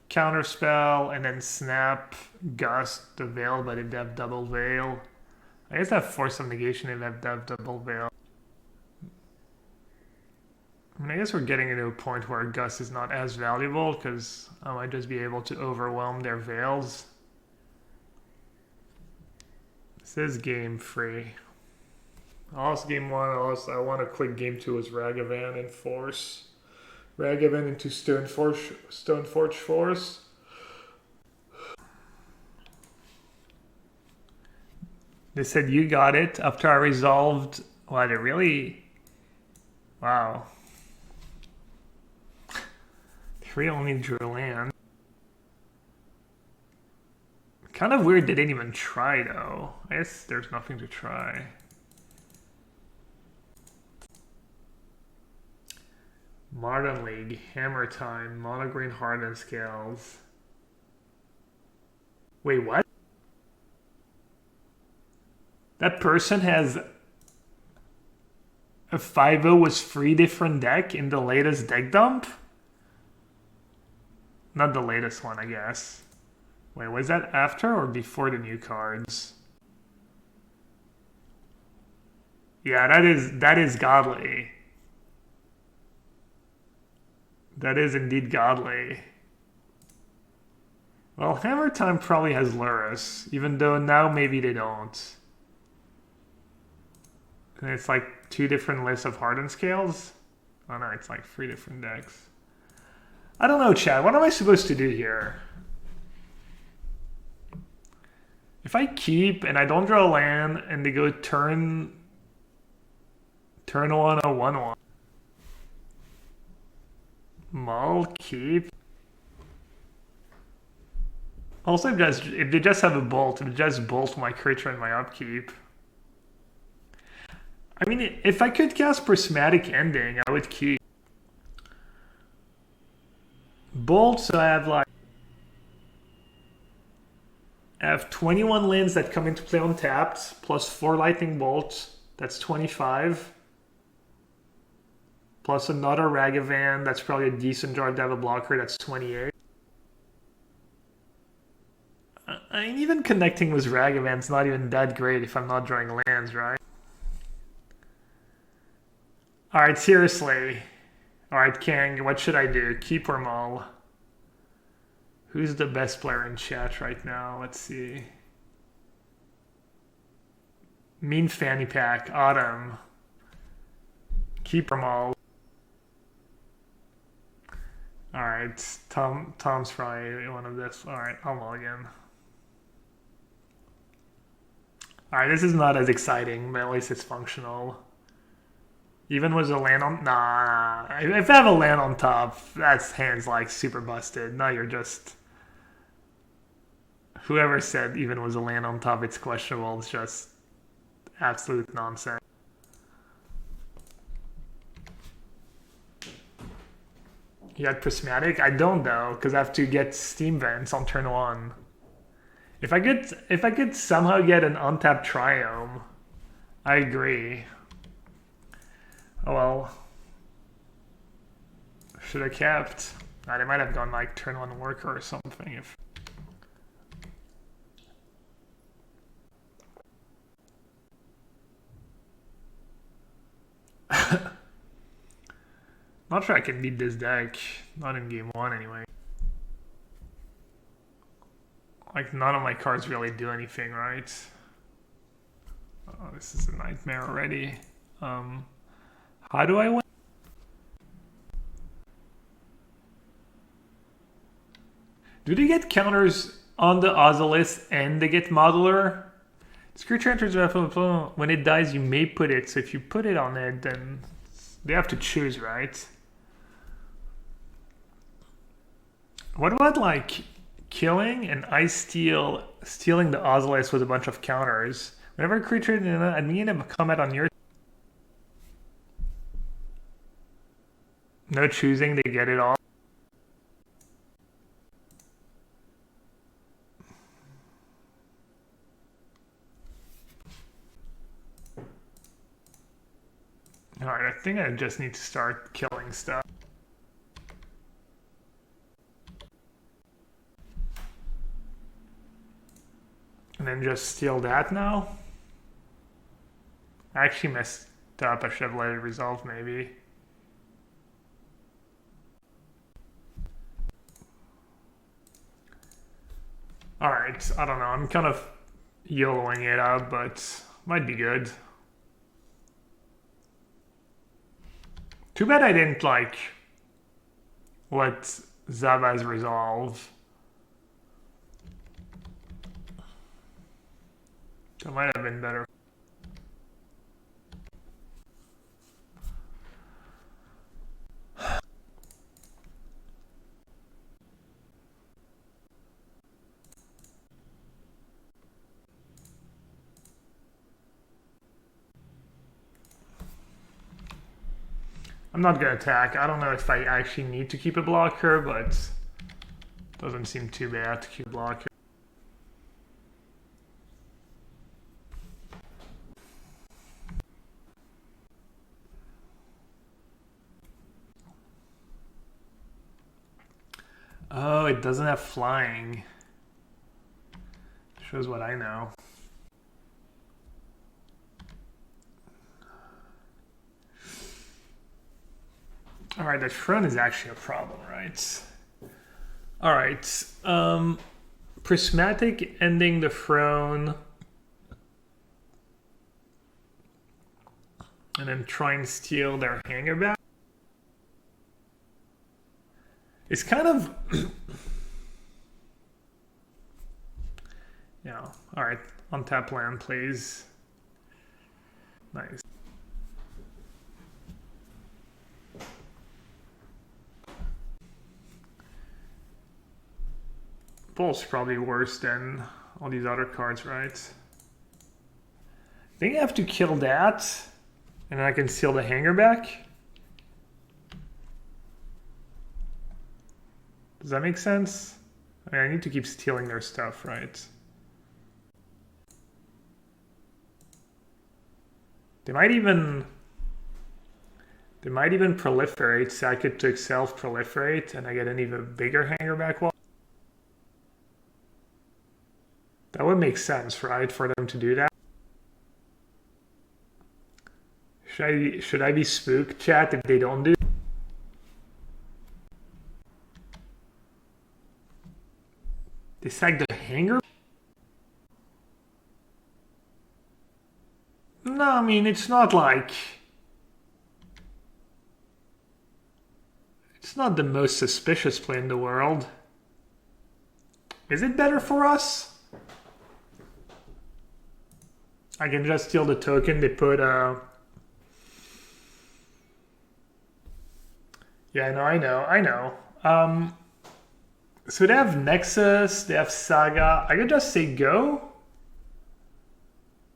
Counterspell and then Snap, Gust, the Veil, but if they have double Veil. I guess I have Force of Negation if they have double Veil. I mean, I guess we're getting into a point where Gust is not as valuable because I might just be able to overwhelm their Veils. This is game free. I lost game 1, I want a quick game 2 as Ravagan and Force. Ravagan into Stoneforge Force. They said you got it after I resolved. Wow, they really... Wow. They really only drew land. Kind of weird they didn't even try though. I guess there's nothing to try. Modern League, Hammer Time, Mono Green Hardened Scales. Wait, what? That person has a 5-0 with 3 different deck in the latest deck dump? Not the latest one, I guess. Wait, was that after or before the new cards? Yeah, that is godly. That is indeed godly. Well, Hammer Time probably has Lurrus, even though now maybe they don't. And it's like 2 different lists of Hardened Scales? Oh no, it's like 3 different decks. I don't know, chat. What am I supposed to do here? If I keep and I don't draw a land and they go turn 1 or 1-1. Mull, keep. Also, if they just have a bolt, if they just bolt my creature and my upkeep. I mean, if I could cast Prismatic Ending, I would keep. Bolt, so I have 21 lands that come into play untapped, plus 4 Lightning Bolts, that's 25. Plus another Ragavan, that's probably a decent Jar Devil blocker, that's 28. I mean, even connecting with Ragavan's not even that great if I'm not drawing lands, right? Alright, seriously. Alright, Kang, what should I do? Keep or mull? Who's the best player in chat right now? Let's see. Mean Fanny Pack, Autumn. Keep or mull? Alright, Tom's probably one of this. Alright, I'll mull again. Alright, this is not as exciting, but at least it's functional. Even with a land on... Nah. If I have a land on top, that's hand's like super busted. Now you're just... Whoever said even with a land on top it's questionable, it's just absolute nonsense. You got Prismatic? I don't though, because I have to get Steam Vents on turn 1. If I could somehow get an untapped Triome, I agree. Oh well. Should have kept. They might have gone like turn 1 worker or something if. Not sure I can beat this deck. Not in game 1 anyway. Like none of my cards really do anything, right? Oh, this is a nightmare already. How do I win? Do they get counters on the Ozolith and they get modular? This creature enters the battlefield. When it dies, you may put it. So if you put it on it, then they have to choose, right? What about like killing and stealing the Ozolith with a bunch of counters? Whenever a creature in a minion of combat on your no choosing, they get it all. Alright, I think I just need to start killing stuff. And then just steal that now? I actually messed up. I should have let it resolve maybe. Alright, I don't know. I'm kind of YOLOing it up, but might be good. Too bad I didn't, like, let Zabaz resolve. That might have been better. I'm not gonna attack. I don't know if I actually need to keep a blocker, but doesn't seem too bad to keep a blocker. Oh, it doesn't have flying. Shows what I know. All right, that throne is actually a problem, right? All right, prismatic ending the throne, and then try and steal their hanger back. It's kind of, yeah. All right, untap land, please. Nice. Bull's probably worse than all these other cards, right? I think I have to kill that, and then I can steal the hanger back. Does that make sense? I mean, I need to keep stealing their stuff, right? They might even proliferate, sack it to self-proliferate, and I get an even bigger hanger back wall. That would make sense, right, for them to do that. Should I be spooked, chat, if they don't do? They sack the hanger? No, I mean, it's not like... It's not the most suspicious play in the world. Is it better for us? I can just steal the token. They put yeah, no, I know. So they have Nexus, they have Saga. I could just say go.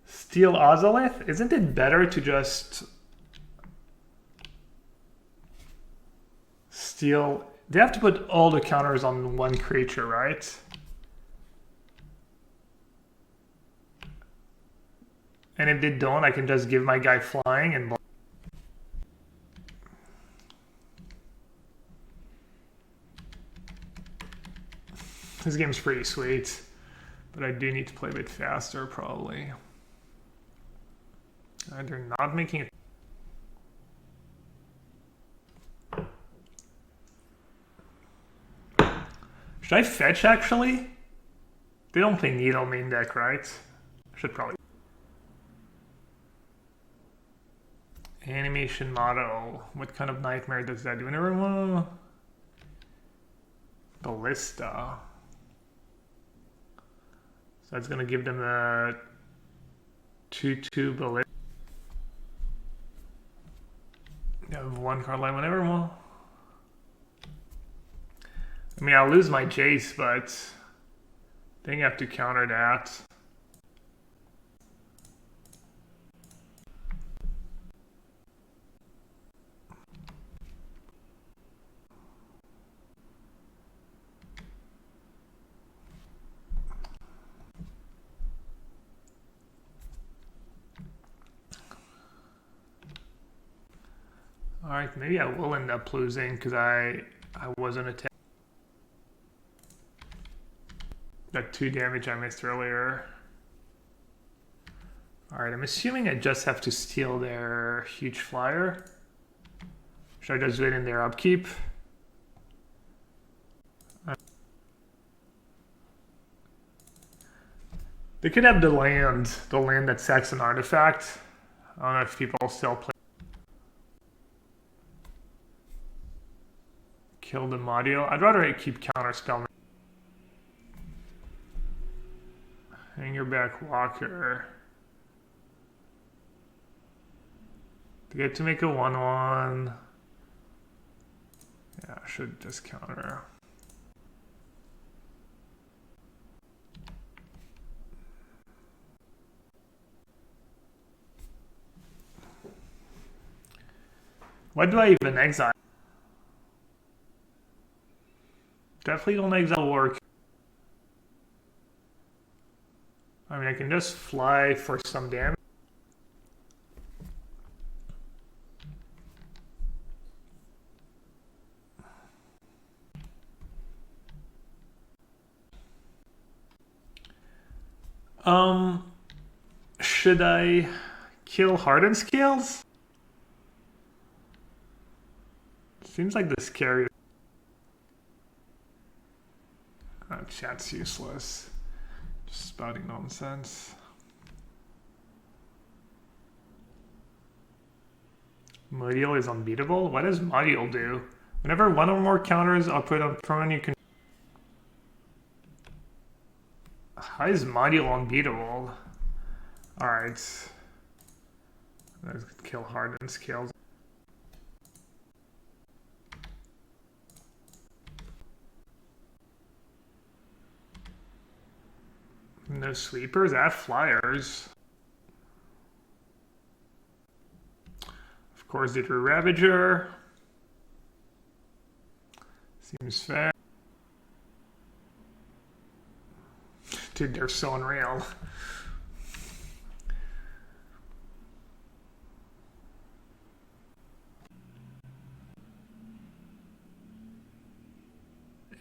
Steal Ozolith. Isn't it better to just steal? They have to put all the counters on one creature, right? And if they don't, I can just give my guy flying and block. This game's pretty sweet, but I do need to play a bit faster, probably. They're not making it. Should I fetch, actually? They don't play Needle main deck, right? I should probably. Animation model. What kind of nightmare does that do? Whenever Ballista. So that's gonna give them a 2/2 Ballista. They have one card line whenever. I mean, I'll lose my Jace, but I think I have to counter that. Alright, maybe I will end up losing because I wasn't attacking. That 2 damage I missed earlier. Alright, I'm assuming I just have to steal their huge flyer. Should I just do it in their upkeep? They could have the land that sacks an artifact. I don't know if people still play. Kill the module. I'd rather keep counterspell. Hanger back Walker. To get to make a 1/1. Yeah, I should just counter. What do I even exile? Definitely don't exile work. I mean, I can just fly for some damage. Should I kill Hardened Scales? Seems like the scariest. Oh, chat's useless. Just spouting nonsense. Modial is unbeatable? What does Modial do? Whenever one or more counters are put on prone, you can... How is Modial unbeatable? Alright. Let's kill Hardened Scales. No sweepers? I have flyers. Of course, they drew Ravager. Seems fair. Dude, they're so unreal.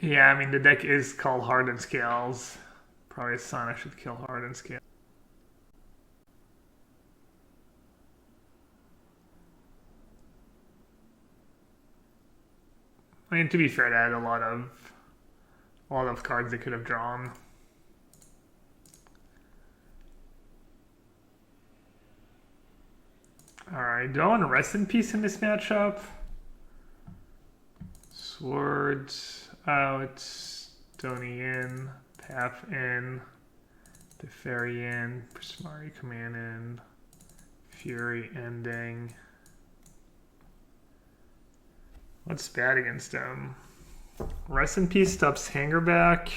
Yeah, I mean, the deck is called Hardened Scales. Probably a sign I should kill Hardened Scales. I mean, to be fair, they had a lot of cards they could have drawn. Alright, do I want to rest in peace in this matchup? Swords out, Stony in, Path in, Teferi in, Prismari Command in, Fury ending. What's bad against him? Rest in peace stops Hanger back.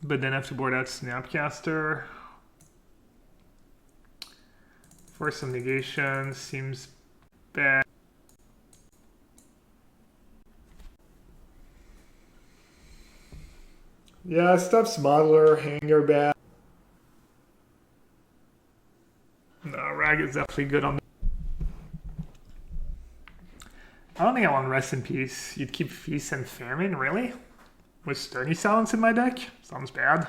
But then have to board out Snapcaster. Force some negation seems bad. Yeah, stuff's Modeler, Hanger back. No, Rag is definitely good on the... I don't think I want Rest in Peace. You'd keep Feast and Famine, really? With Stony Silence in my deck? Sounds bad.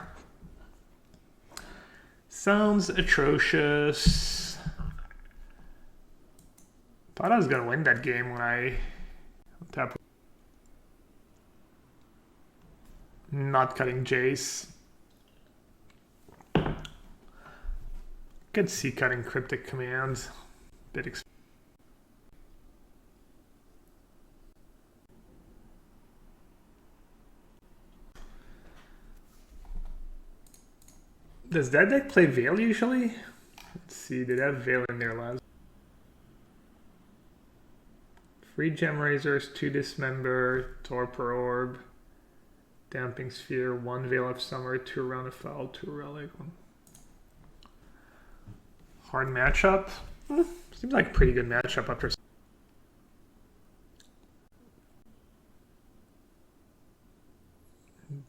Sounds atrocious. Thought I was gonna win that game when I tapped. Not cutting Jace. Could see cutting Cryptic Commands. Bit expensive. Does that deck play Veil usually? Let's see, did I have Veil in there last? 3 Gem Razors, 2 Dismember, Torpor Orb, Damping Sphere, 1 Veil of Summer, 2 Round of Foul, 2 Relic. Hard matchup? Seems like a pretty good matchup after.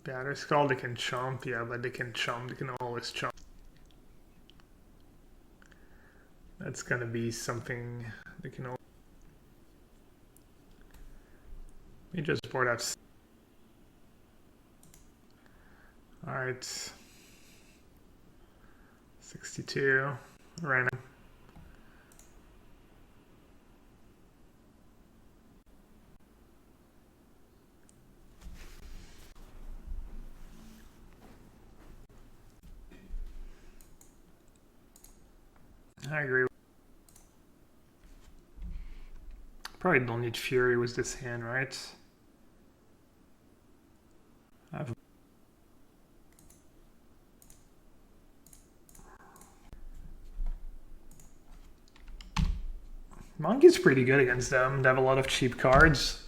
Batterskull, they can chomp, yeah, but they can chomp, they can always chomp. That's gonna be something they can always... Let me just board out. Alright. 62. Random. I agree. Probably don't need Fury with this hand, right? Monkey's pretty good against them. They have a lot of cheap cards.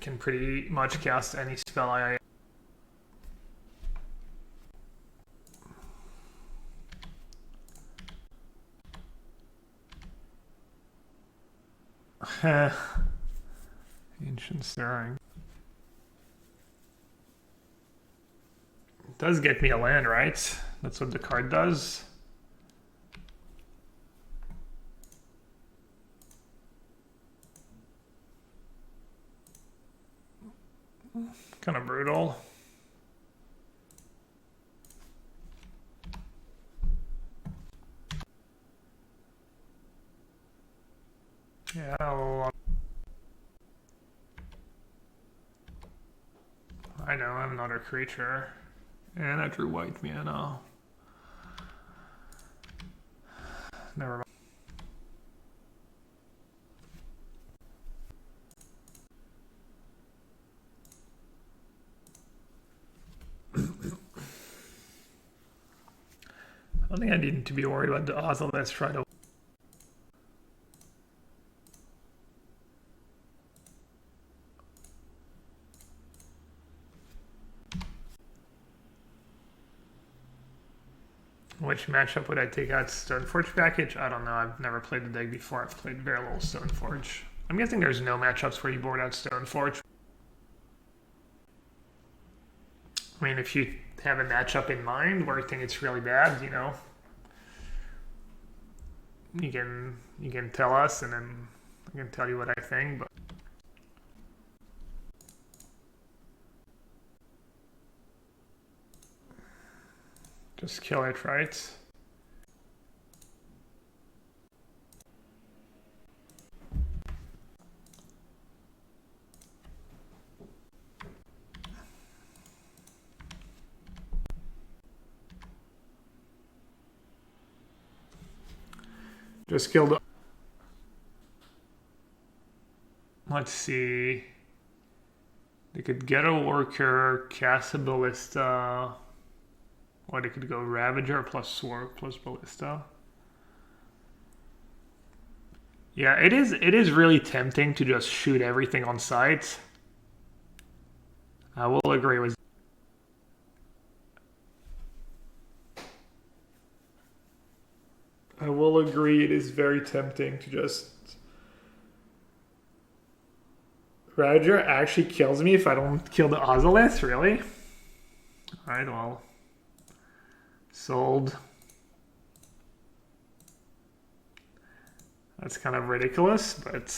Can pretty much cast any spell I... Ancient Stirring. It does get me a land, right? That's what the card does. Kind of brutal. Yeah, I know, I'm another creature. And I drew white mana. Never mind. I don't think I need to be worried about the Ozolith right away. Which matchup would I take out? Stoneforge package? I don't know. I've never played the deck before. I've played very little Stoneforge. I'm guessing there's no matchups where you board out Stoneforge. I mean, if you have a matchup in mind where you think it's really bad, you know, you can tell us, and then I can tell you what I think. But just kill it, right? Just killed. Let's see. They could get a worker, cast a ballista, or they could go Ravager plus Sword plus ballista. Yeah, it is really tempting to just shoot everything on sight. I will agree with. I will agree, it is very tempting to just... Ravager actually kills me if I don't kill the Ozolith, really? Alright, well. Sold. That's kind of ridiculous, but...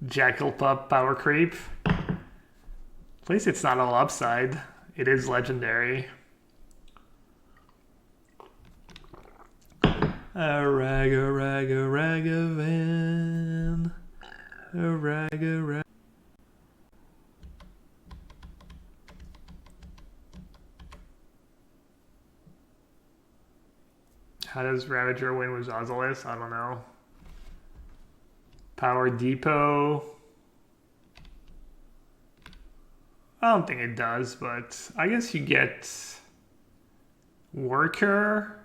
Jackal Pup power creep. At least it's not all upside. It is legendary. A ragavan. A ragavan. How does Ravager win with Ozolith? I don't know. Power Depot. I don't think it does, but I guess you get Worker.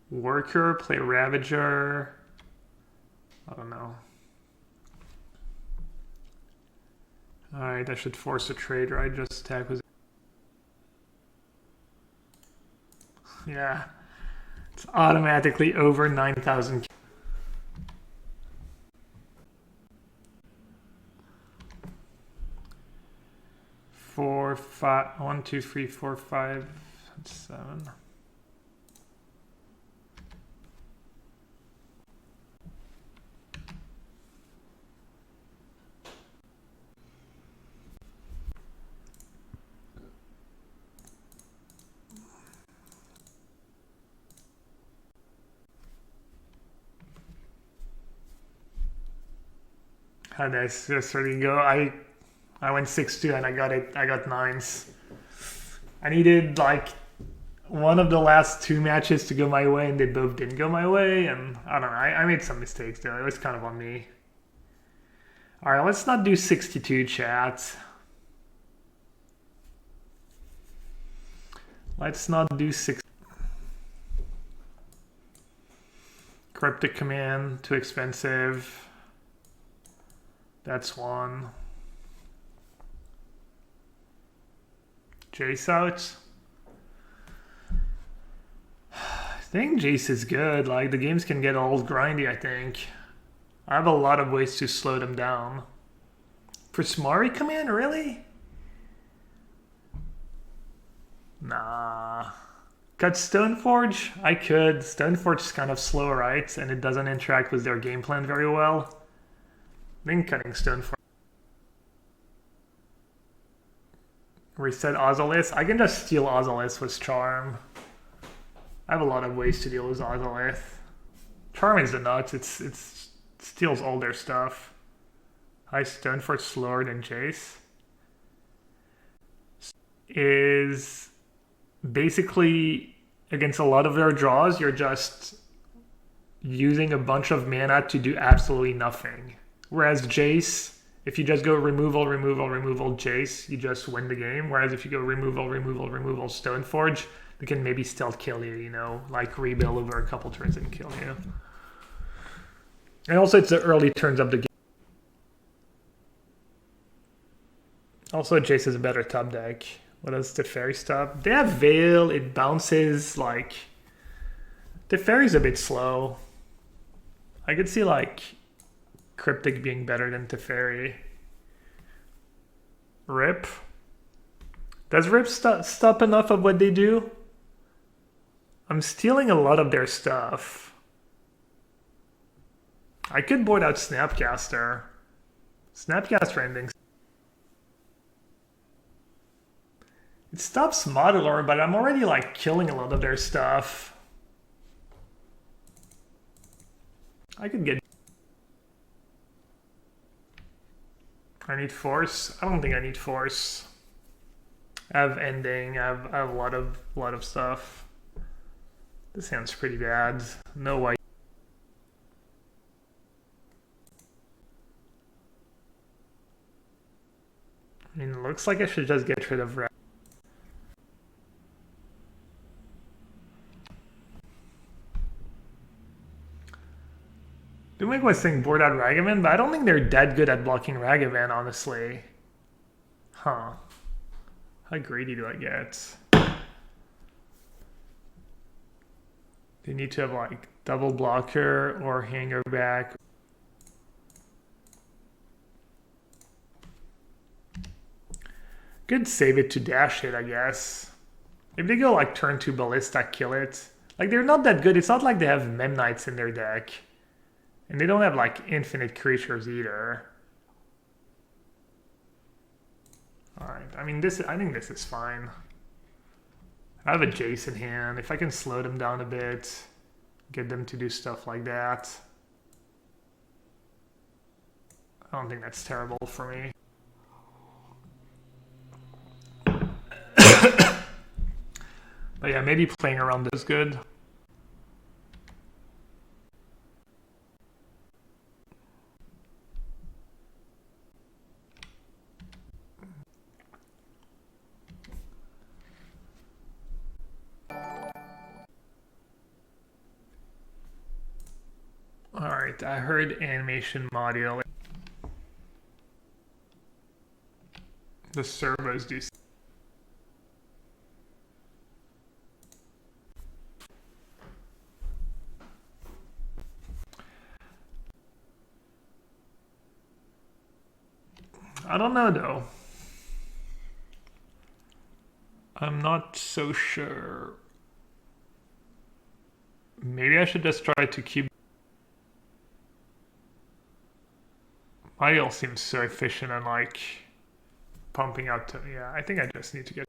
Worker, play Ravager. I don't know. Alright, I should force a trade, right? Just attack with... Yeah. It's automatically over 9,000. 4, 5, 1, 2, 3, 4, 5, 7. How did I just already go? I went 6-2 and I got 9s. I needed like one of the last 2 matches to go my way, and they both didn't go my way, and I don't know, I made some mistakes though. It was kind of on me. Alright, let's not do 62, chat. Let's not do 6. Cryptic Command, too expensive. That's one. Jace out. I think Jace is good. Like, the games can get old grindy, I think. I have a lot of ways to slow them down. For Smari command, really? Nah. Cut Stoneforge? I could. Stoneforge is kind of slow, right? And it doesn't interact with their game plan very well. I think cutting Stoneforge. Reset Ozolith. I can just steal Ozolith with Charm. I have a lot of ways to deal with Ozolith. Charm is the nuts. It steals all their stuff. High Stoneforge slower than Jace. Is basically against a lot of their draws, you're just using a bunch of mana to do absolutely nothing. Whereas Jace, if you just go removal, Jace, you just win the game. Whereas if you go removal, Stoneforge, they can maybe still kill you, you know, like rebuild over a couple turns and kill you. And also it's the early turns of the game. Also Jace is a better top deck. What does Teferi stop? They have Veil, it bounces, like... Teferi's a bit slow. I could see, like, Cryptic being better than Teferi. Rip? Does Rip stop enough of what they do? I'm stealing a lot of their stuff. I could board out Snapcaster. Snapcaster endings. It stops Modeler, but I'm already like killing a lot of their stuff. I could get... I need Force? I don't think I need Force. I have Ending, I have a lot of stuff. This hand's pretty bad. No white. I mean, it looks like I should just get rid of red. Doomwig was saying board out Ragavan, but I don't think they're that good at blocking Ragavan, honestly. Huh. How greedy do I get? They need to have like double blocker or hanger back. Could save it to dash it, I guess. If they go like turn 2 Ballista, kill it. Like, they're not that good. It's not like they have Mem Knights in their deck. And they don't have like infinite creatures either. Alright, I mean I think this is fine. I have a Jace in hand. If I can slow them down a bit, get them to do stuff like that. I don't think that's terrible for me. But yeah, maybe playing around is good. Alright, I heard animation module. The servos do. I don't know though. I'm not so sure. Maybe I should just try to keep... Mario seems so efficient and like pumping out to... Yeah, I think I just need to get...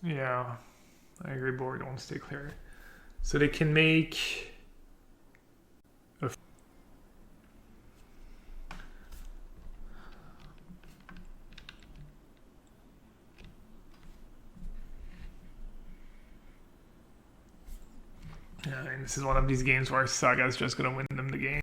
Yeah, I agree, board won't stay clear. So they can make a... Yeah, mean, this is one of these games where Saga's just gonna win them the game.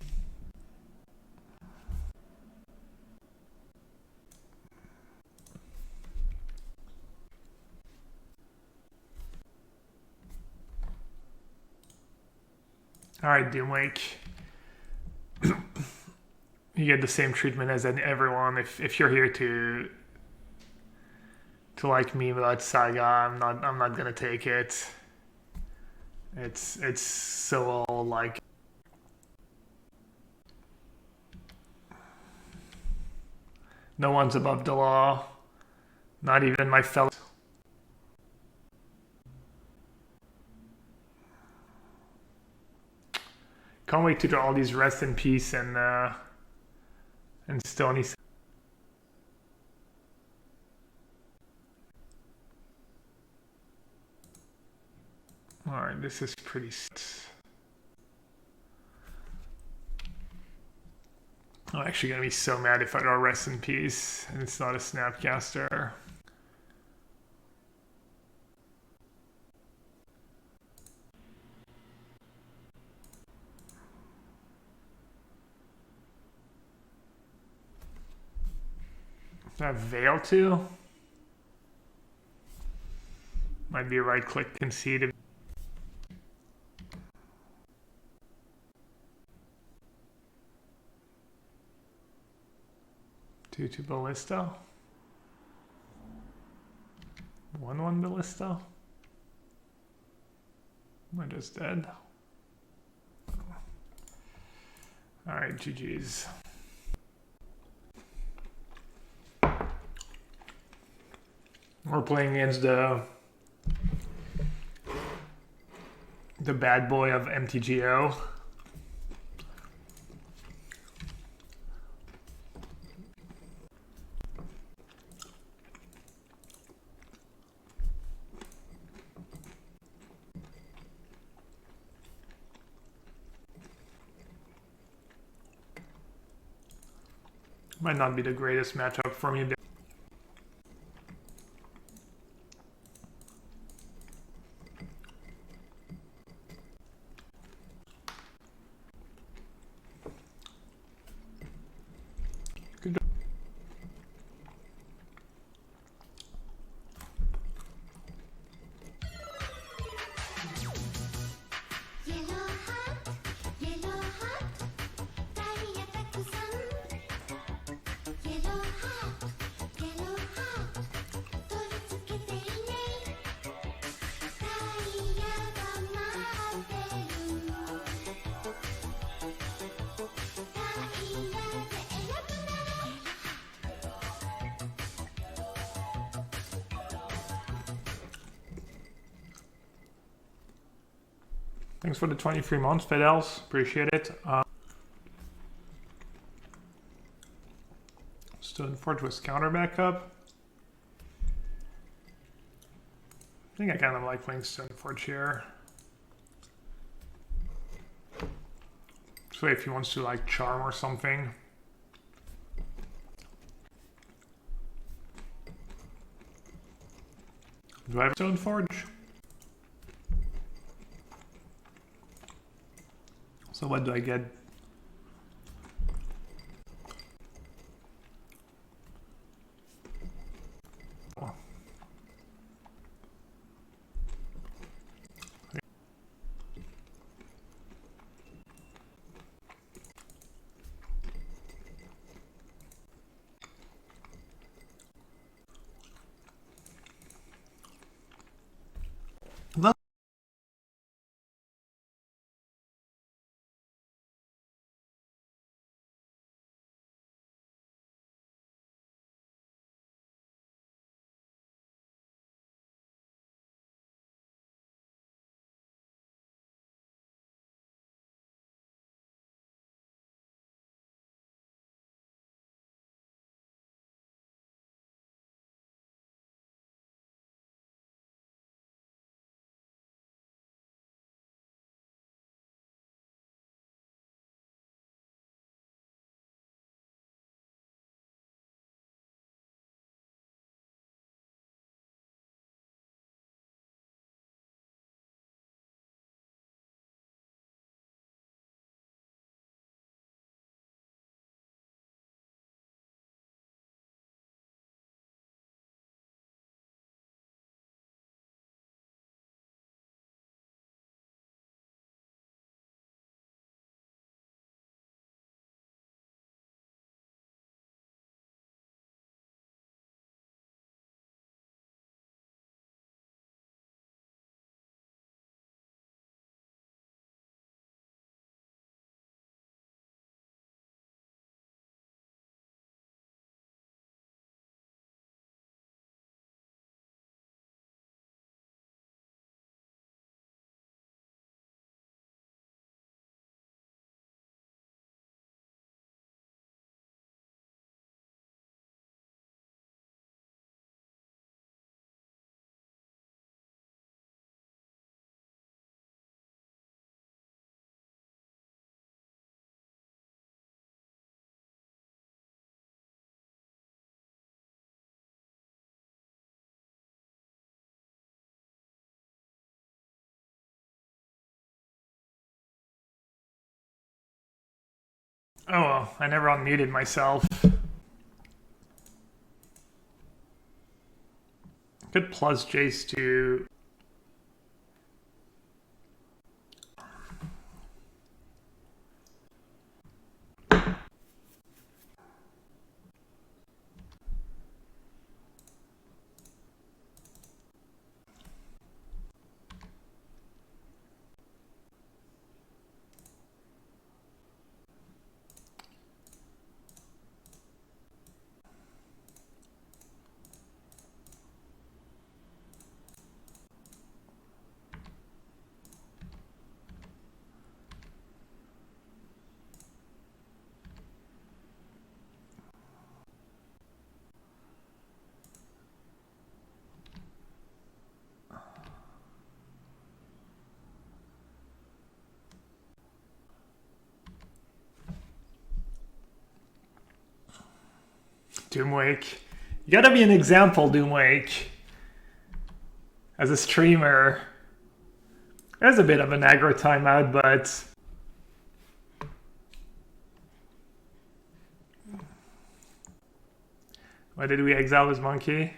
Alright, Doomwake. You get the same treatment as everyone. If you're here to like me without Saga, I'm not gonna take it. It's so all like no one's above the law. Not even my fellow. Can't wait to do all these rest in peace and Stony. Alright, this is pretty. I'm actually gonna be so mad if I draw rest in peace and it's not a Snapcaster. Do I have Veil too? Might be a right click concede. 2/2 Ballista. 1/1 Ballista. Am I just dead? Alright, GG's. We're playing against the bad boy of MTGO. Might not be the greatest matchup for me. Good job. Thanks for the 23 months, Fidels. Appreciate it. Stone Forge with counter backup. I think I kind of like playing Stone Forge here. So if he wants to like charm or something. Do I have Stone Forge? So what do I get? Oh well, I never unmuted myself. Could plus Jace to... Doomwake. You gotta be an example, Doomwake. As a streamer. There's a bit of an aggro timeout, but... Why did we exile his monkey?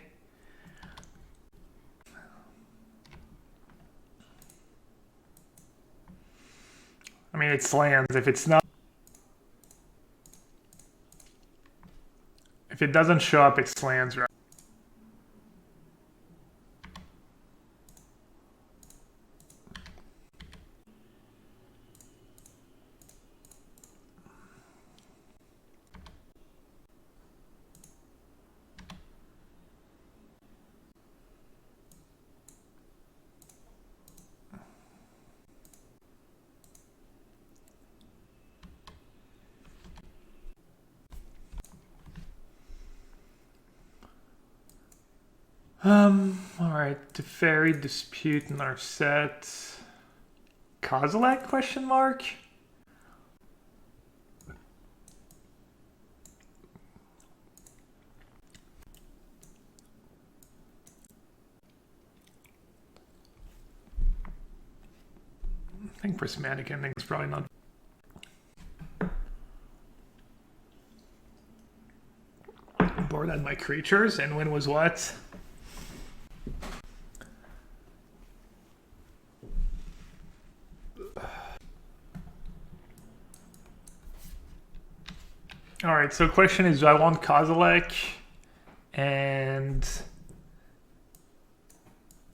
I mean, it's lands. If it's not... If it doesn't show up, it's lands, right? Alright, the fairy dispute in our set. Kozilek question mark? I think prismatic ending is probably not. Bored on my creatures, and when was what? Alright, so question is, do I want Kozilek? And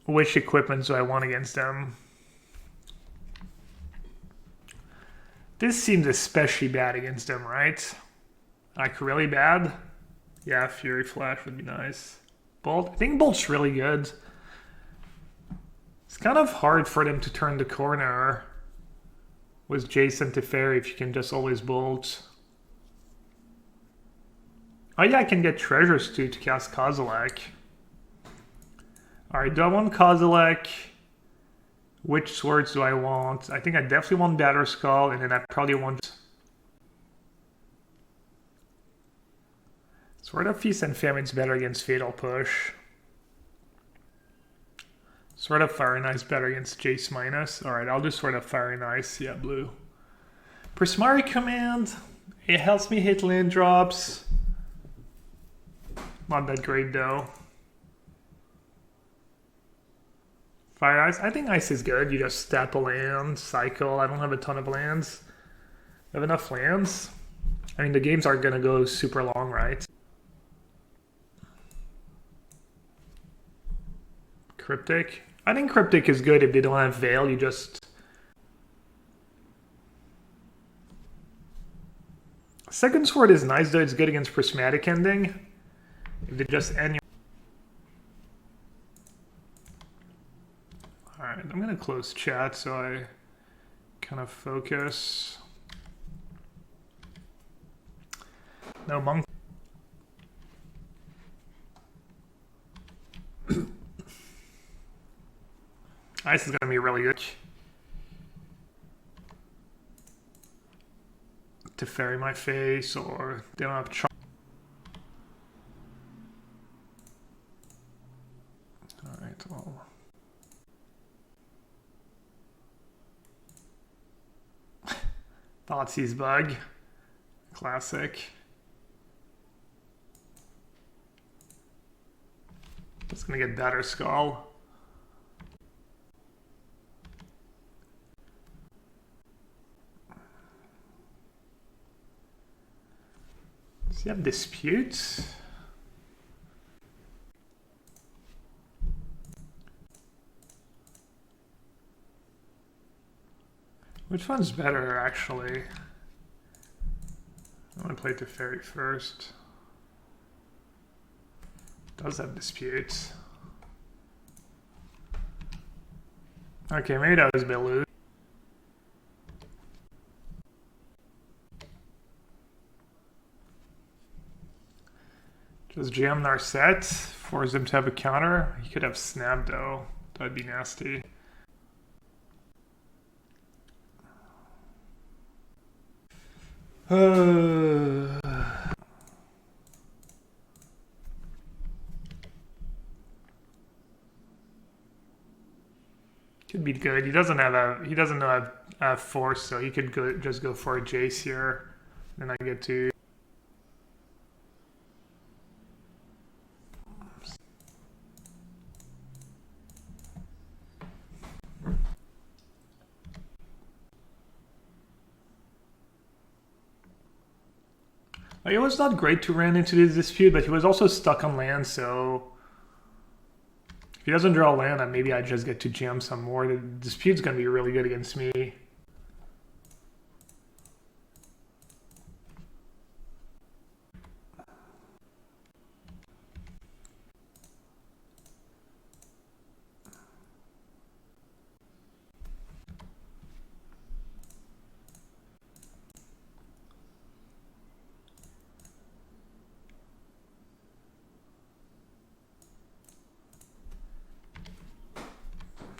which equipment do I want against them? This seems especially bad against them, right? Like, really bad? Yeah, Fury Flash would be nice. Bolt? I think Bolt's really good. It's kind of hard for them to turn the corner with Jason to Fairy if you can just always Bolt. Oh yeah, I can get treasures too to cast Kozilek. Alright, do I want Kozilek? Which swords do I want? I think I definitely want Batterskull, and then I probably want... Sword of Feast and Famine's better against Fatal Push. Sword of Fire and Ice better against Jace minus. Alright, I'll do Sword of Fire and Ice. Yeah, blue. Prismari Command. It helps me hit land drops. Not that great though. Fire Ice. I think Ice is good. You just step a land, cycle. I don't have a ton of lands. I have enough lands. I mean, the games aren't going to go super long, right? Cryptic. I think Cryptic is good if they don't have Veil. You just... Second Sword is nice though. It's good against Prismatic Ending. If they just end... Alright, I'm going to close chat so I kind of focus. No monk. Ice is going to be really good. To Fairy my face, or they don't have charm. Alright, well. Thoughtseize bug. Classic. It's gonna get better skull. Does he have disputes? Which one's better, actually? I want to play Teferi first. Does have disputes. Okay, maybe that was a bit loose. Just jam Narset, force him to have a counter. He could have snap though. That'd be nasty. Could be good. He doesn't have force, so he could just go for a Jace here. Then I get to. It was not great to run into this dispute, but he was also stuck on land, so if he doesn't draw land, then maybe I just get to jam some more. The dispute's going to be really good against me.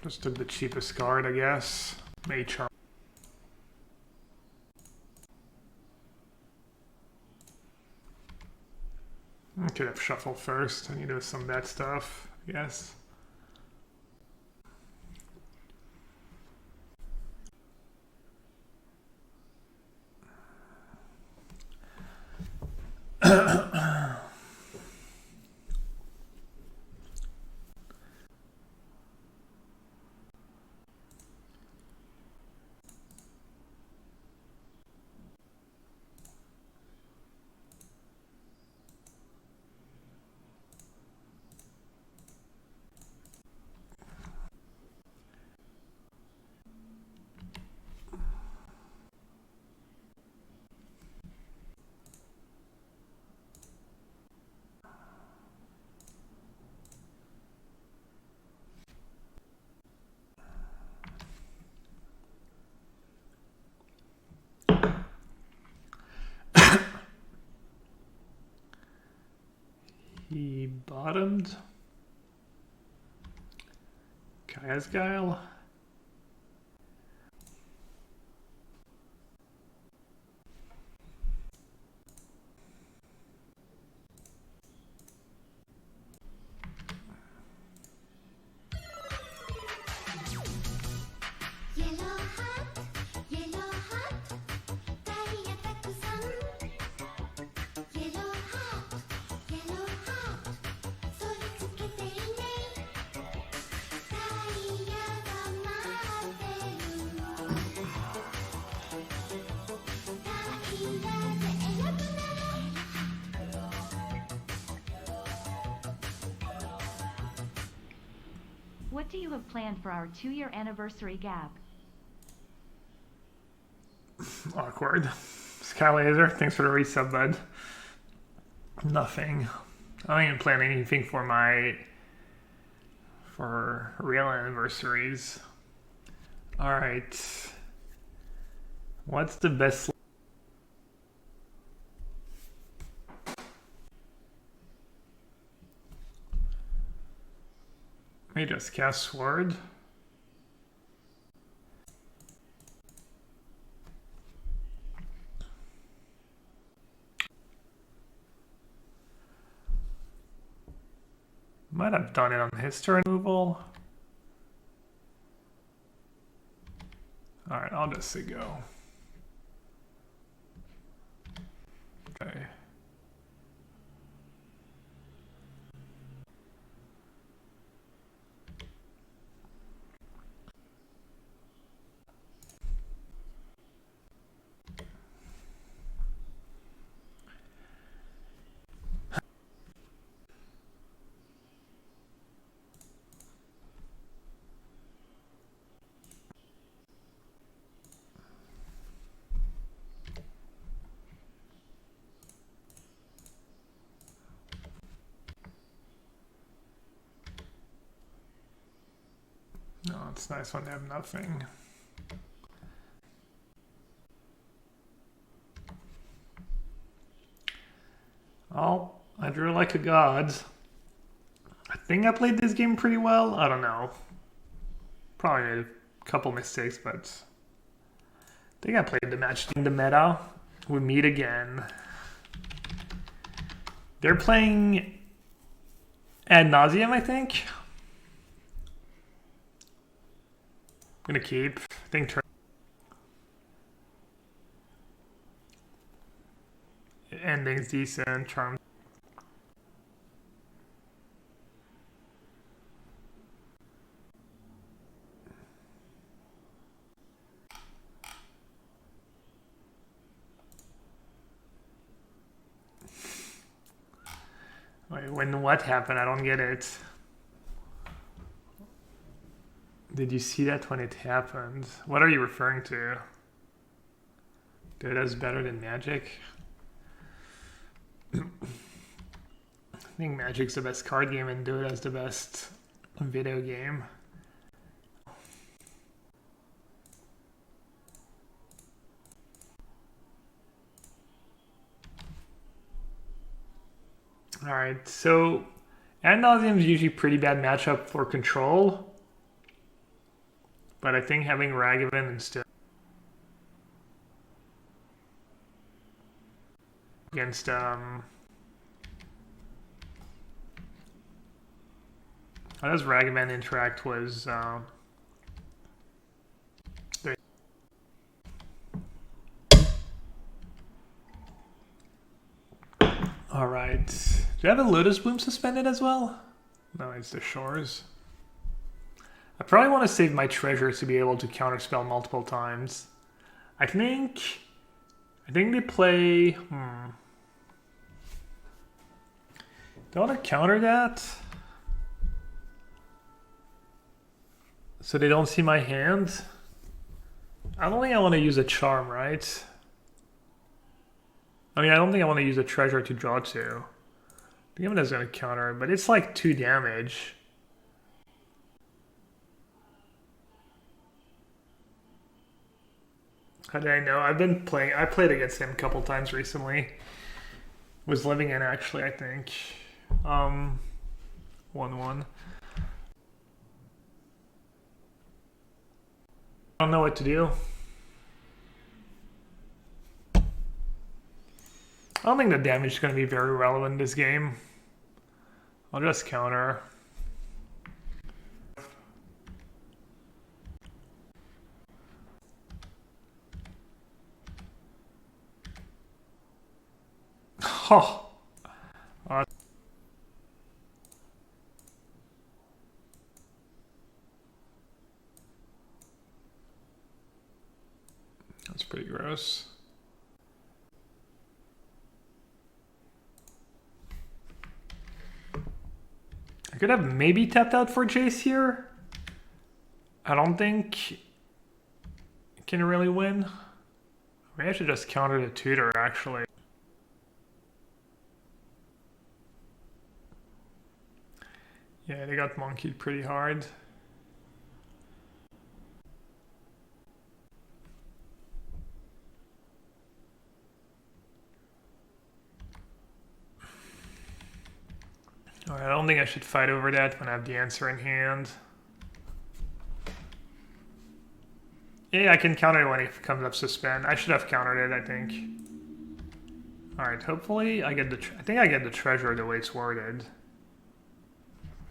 Just took the cheapest card, I guess. Charm. I could have shuffled first. I need to do some bad stuff, I guess. He bottomed. Jeskai. What do you have planned for our 2-year anniversary, Gab? Awkward. Sky Laser, thanks for the resub, bud. Nothing. I don't even plan anything for real anniversaries. Alright. What's the best? Let me just cast Sword. Might have done it on his turn removal. Alright, I'll just say go. it's nice when they have nothing. Well, I drew like a god. I think I played this game pretty well. I don't know. Probably made a couple mistakes, but I think I played the match in the meta. We meet again. They're playing ad nauseum, I think. I'm gonna keep. I think ending's decent. Charm. Wait, when what happened? I don't get it. Did you see that when it happened? What are you referring to? Dota's better than Magic? I think Magic's the best card game and Dota's the best video game. Alright, so ad nauseum is usually pretty bad matchup for control. But I think having Ravagan instead against how does Ravagan interact was alright. Do you have a Lotus Bloom suspended as well? No, it's the Shores. I probably want to save my treasure to be able to counterspell multiple times. I think they play. Do I want to counter that? So they don't see my hand? I don't think I want to use a charm, right? I mean, I don't think I want to use a treasure to draw to. The game is going to counter, but it's like 2 damage. How did I know? I've been playing. I played against him a couple times recently. Was living in actually, I think. 1-1. I don't know what to do. I don't think the damage is going to be very relevant in this game. I'll just counter. Oh. That's pretty gross. I could have maybe tapped out for Jace here. I don't think it can really win. Maybe I should just counter the tutor actually. Yeah, they got monkeyed pretty hard. Alright, I don't think I should fight over that when I have the answer in hand. Yeah, I can counter it when it comes up suspend. I should have countered it, I think. Alright, hopefully I get the... I think I get the treasure the way it's worded.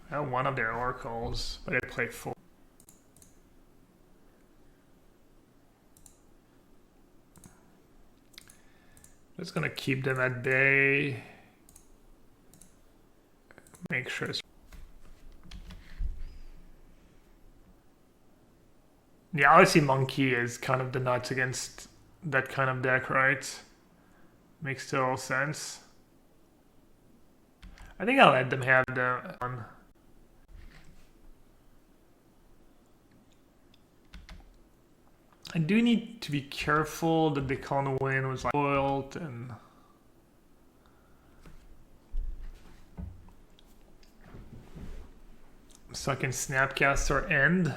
I have one of their oracles, but I play 4. Just gonna keep them at bay. Make sure it's... Yeah, obviously monkey is kind of the nuts against that kind of deck, right? Makes total sense. I think I'll let them have the... I do need to be careful that the can't win was like spoiled and... So I can snapcast or end.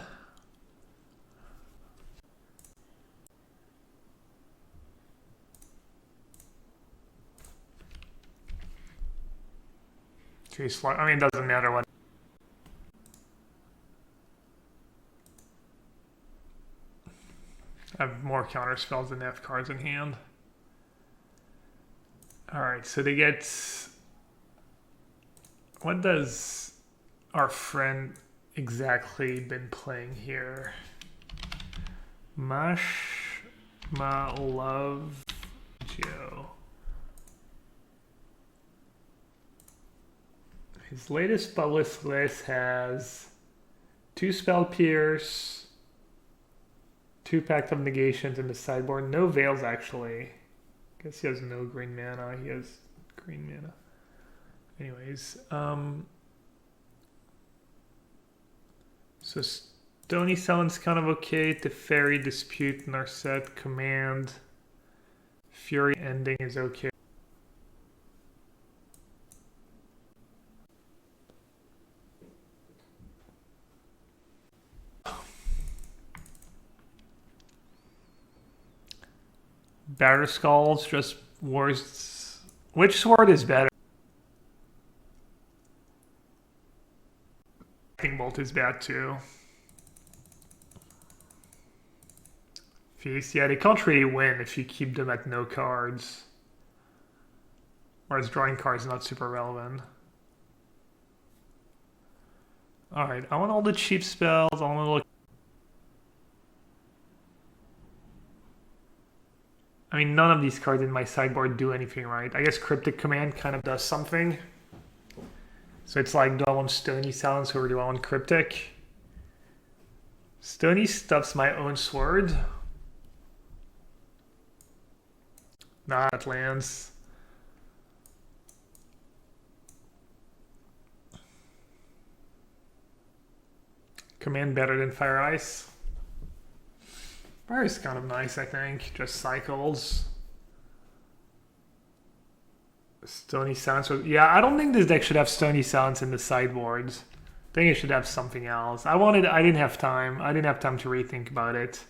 Too slow. I mean, it doesn't matter what. I have more counter spells than they have cards in hand. Alright, so they get... What does our friend exactly been playing here? Mush, ma love, Joe. His latest published list has 2 Spell Pierce, 2 Pact of Negations in the sideboard. No Veils, actually. Guess he has no green mana. He has green mana. Anyways, so Stony Sound's kind of okay. Teferi, Dispute, Narset, Command, Fury Ending is okay. Batter Skulls, just worse. Which sword is better? Lightning Bolt is bad too. Feast, yeah, they can't really win if you keep them at no cards. Whereas drawing cards is not super relevant. Alright, I want all the cheap spells. I want to look. I mean, none of these cards in my sideboard do anything right. I guess Cryptic Command kind of does something. So it's like, do I want Stony Silence or do I want Cryptic? Stony stuffs my own sword. Nah, it lands. Command better than Fire Ice. Fire is kind of nice, I think. Just cycles. Stony Silence. Yeah, I don't think this deck should have Stony Silence in the sideboards. I think it should have something else. I didn't have time. I didn't have time to rethink about it.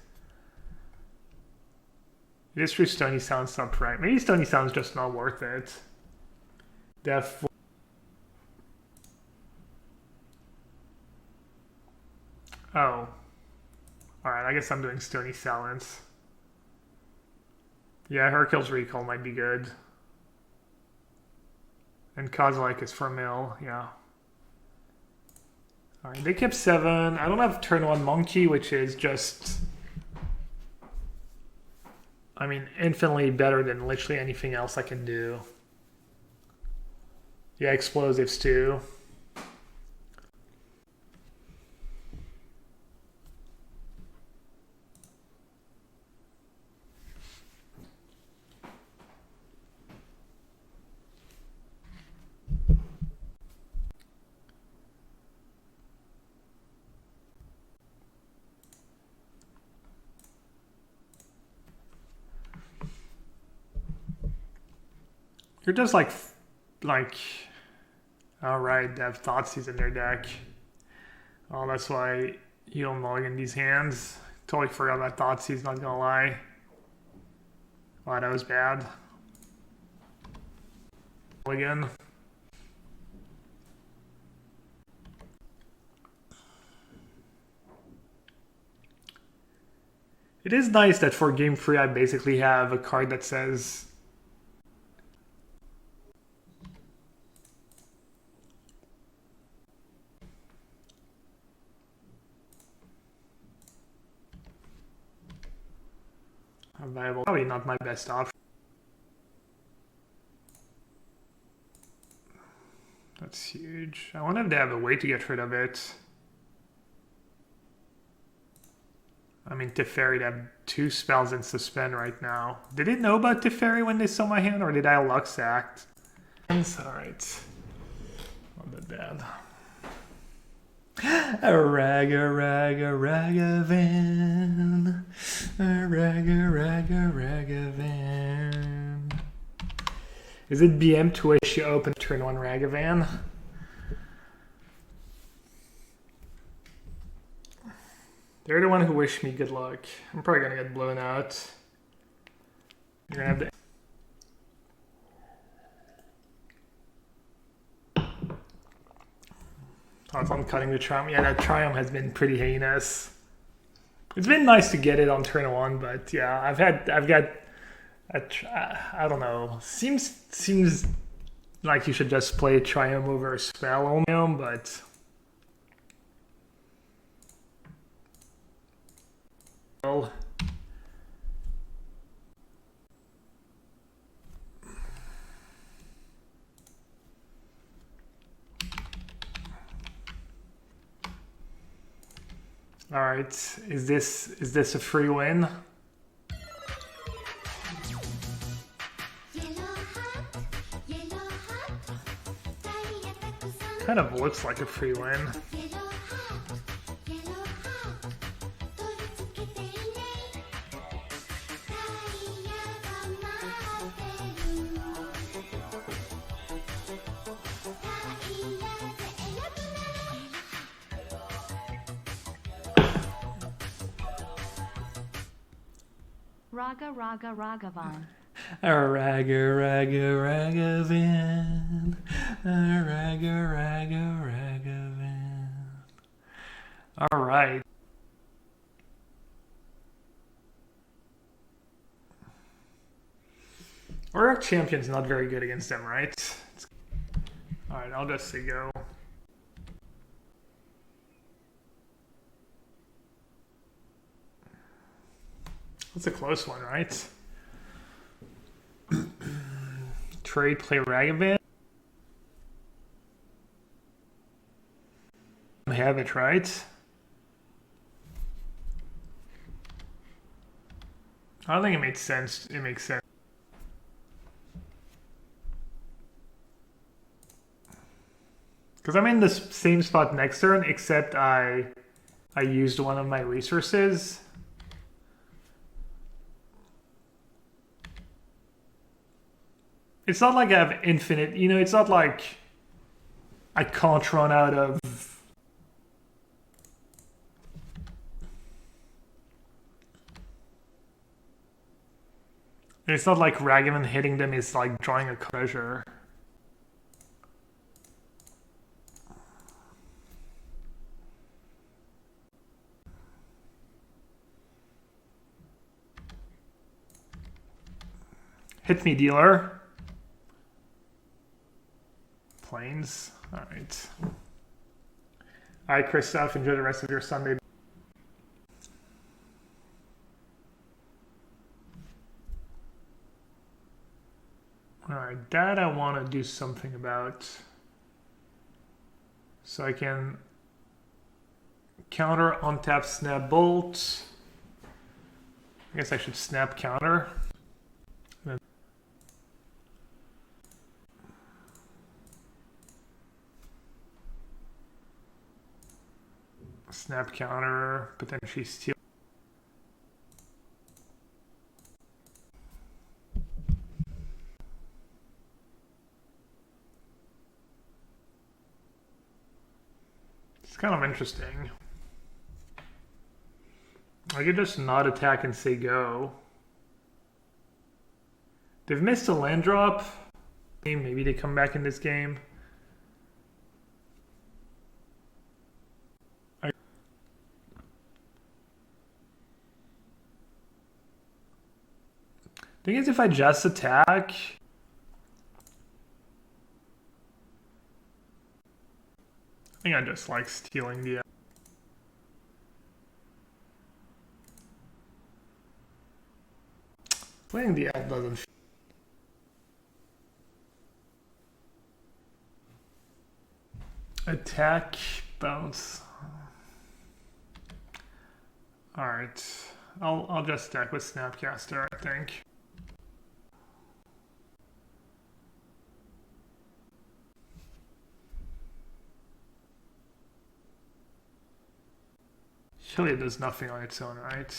It is true Stony Silence not right. Maybe Stony Silence just not worth it. Def. Oh. Alright, I guess I'm doing Stony Silence. Yeah, Hercule's Recall might be good. And Kozilek is for mill, yeah. Alright, they kept 7. I don't have turn 1 Monkey, which is just... I mean, infinitely better than literally anything else I can do. Yeah, Explosives too. You're just like, alright, they have Thoughtseize in their deck. Oh, that's why you don't mulligan these hands. Totally forgot about Thoughtseize, not gonna lie. Wow, that was bad. Mulligan. It is nice that for game 3 I basically have a card that says viable. Probably not my best option. That's huge. I wonder if they have a way to get rid of it. I mean, Teferi, they have 2 spells in suspend right now. Did they know about Teferi when they saw my hand, or did I Lux Act? Alright. Not that bad. A ragavan. A ragavan. Is it BM to wish you open turn 1 Ragavan? They're the one who wished me good luck. I'm probably gonna get blown out. You're gonna have to... Thoughts on cutting the Triumph? Yeah, that Triumph has been pretty heinous. It's been nice to get it on turn 1, but yeah, I've got I don't know. Seems like you should just play Triumph over a spell only, but well. All right, is this a free win? Kind of looks like a free win. Ragavan. Ragavan. Ragavan. All right. Our champion's not very good against them, right? All right, I'll just say go. That's a close one, right? Trade, play Ragavan. I have it, right? I don't think it makes sense. It makes sense. Because I'm in the same spot next turn, except I used one of my resources. It's not like I have infinite, you know, it's not like I can't run out of... It's not like Ragavan hitting them is like drawing a treasure. Hit me, dealer. Planes. All right. All right, Christoph, enjoy the rest of your Sunday. All right, that I want to do something about. So I can counter, untap, snap, bolt. I guess I should snap counter. Snap counter, potentially steal. It's kind of interesting. I could just not attack and say go. They've missed a land drop. Maybe they come back in this game. Thing is, if I just attack, I think I just like stealing the... Playing the elf doesn't... Attack, bounce. Alright. I'll just stack with Snapcaster, I think. Surely it does nothing on its own, right?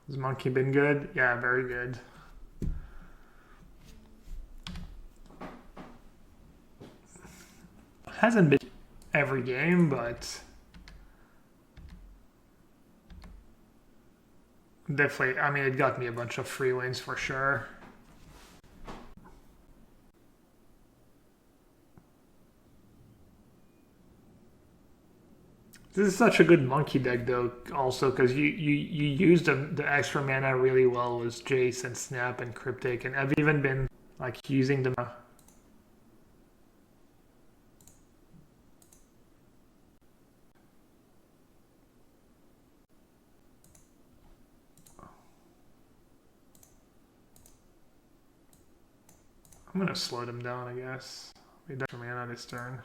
Has Monkey been good? Yeah, very good. Hasn't been every game, but Definitely, I mean, it got me a bunch of free wins for sure. This is such a good monkey deck though, also because you use the extra mana really well with Jace and Snap and Cryptic, and I've even been like using them. I'm gonna slow them down, I guess. We need extra mana this turn.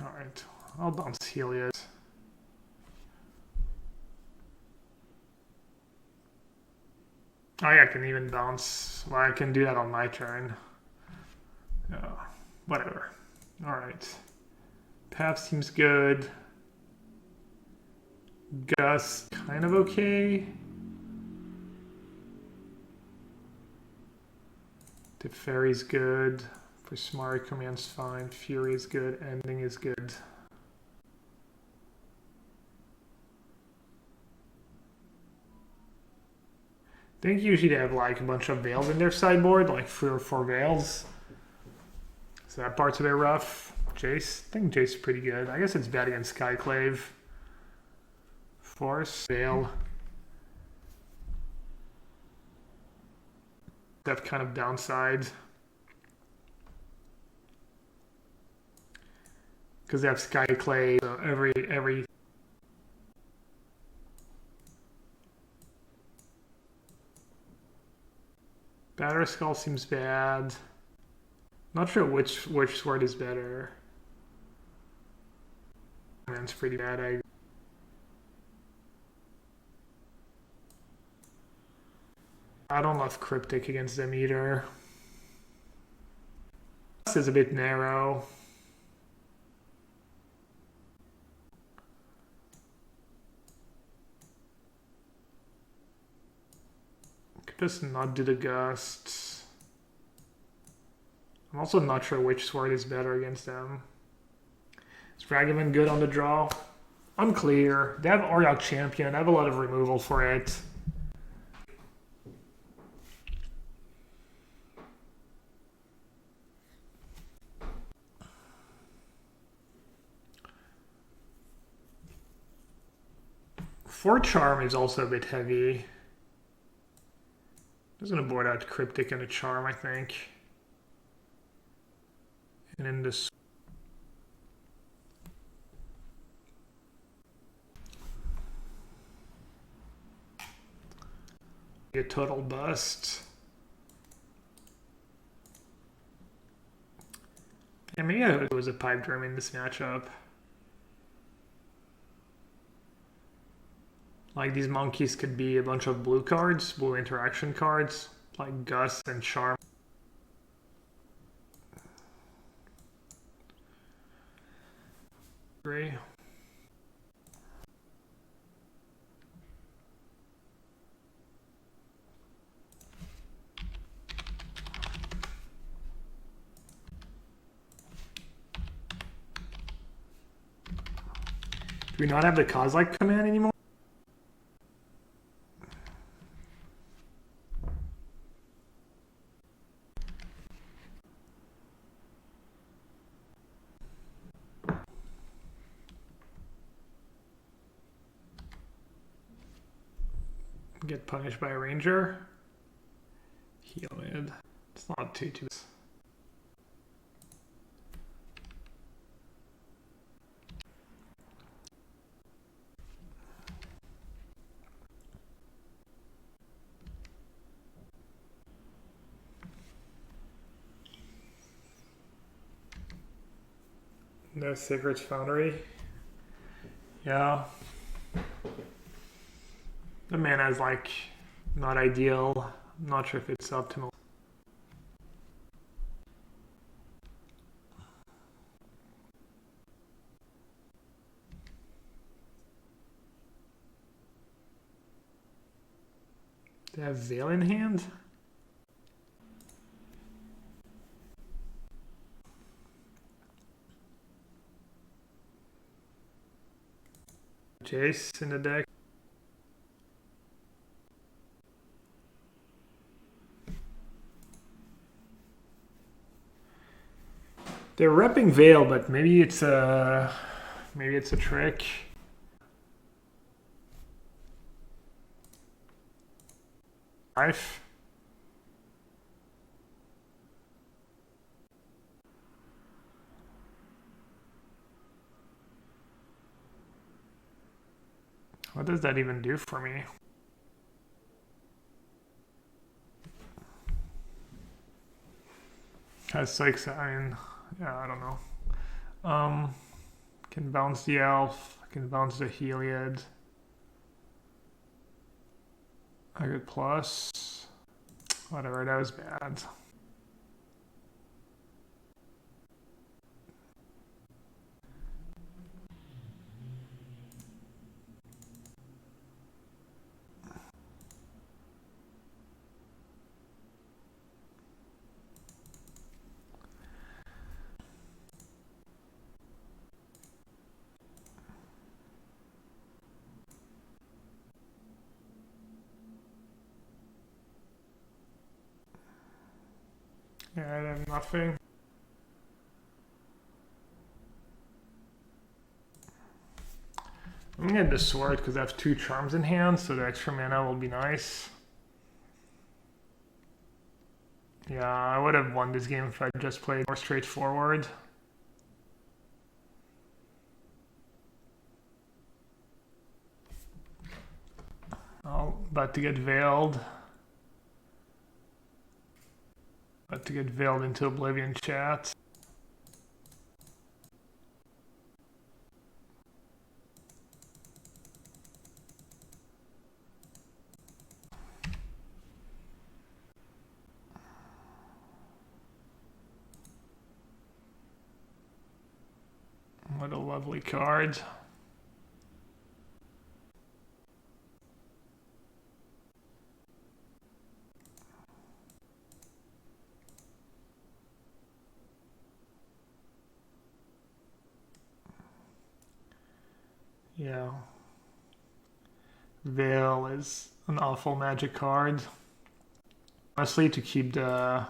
Alright, I'll bounce Helios. Oh yeah, I can even bounce. Well, I can do that on my turn. Whatever. Alright. Path seems good. Gus, kind of okay. Teferi's good. Prismari Command's fine. Fury is good. Ending is good. I think usually they have like a bunch of Veils in their sideboard, like 3 or 4 Veils. So that part's a bit rough. Jace, I think Jace is pretty good. I guess it's bad against Skyclave. Force, Veil. That kind of downside. Because they have Skyclave, so every Batter Skull seems bad. Not sure which sword is better. Man's pretty bad. I don't love Cryptic against them either. This is a bit narrow. Could just not do the Gust. I'm also not sure which sword is better against them. Is Ravagan good on the draw? Unclear. They have Oriok Champion. I have a lot of removal for it. Fort Charm is also a bit heavy. I'm just going to board out Cryptic and a Charm, I think. And then this. A total bust. Yeah, maybe it was a Pipe Dream in this matchup. Like these monkeys could be a bunch of blue cards, blue interaction cards, like Gus and Charm. Agree. Do we not have the Kozilek command anymore? Get punished by a ranger. Heal it. It's not too. No Secrets Foundry. Yeah. The mana is like not ideal. I'm not sure if it's optimal. They have Veil in hand? Jace in the deck. They're repping Veil, but maybe it's a trick. Life. What does that even do for me? That's like, I mean, yeah, I don't know. Can bounce the elf, I can bounce the Heliod. I get plus. Whatever, that was bad. Yeah, I have nothing. I'm gonna get the sword because I have 2 charms in hand, so the extra mana will be nice. Yeah, I would have won this game if I just played more straightforward. Oh, about to get veiled. About to get veiled into oblivion, chat. What a lovely card. Yeah. Veil is an awful magic card. Honestly, to keep the...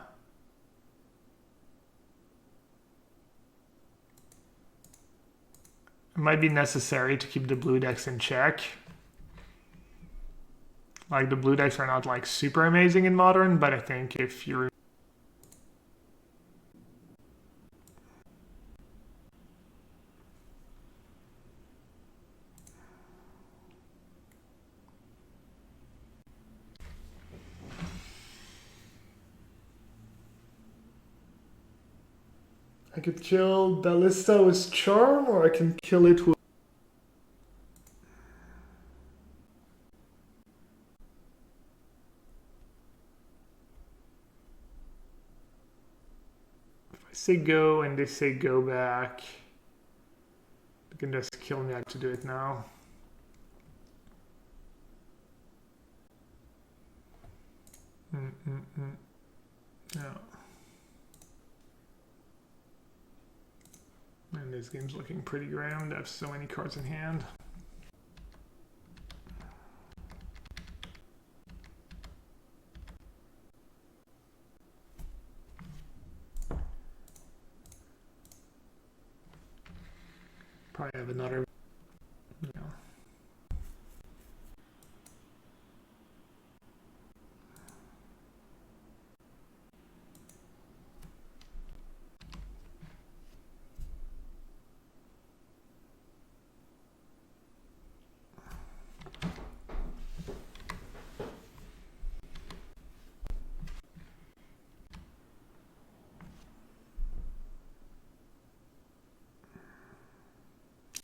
It might be necessary to keep the blue decks in check. Like, the blue decks are not, like, super amazing in Modern, but I think if you're... I could kill Ballista with Charm, or I can kill it with... If I say go and they say go back, they can just kill me. I have to do it now. Yeah. And this game's looking pretty grim. I have so many cards in hand. Probably have another, you know.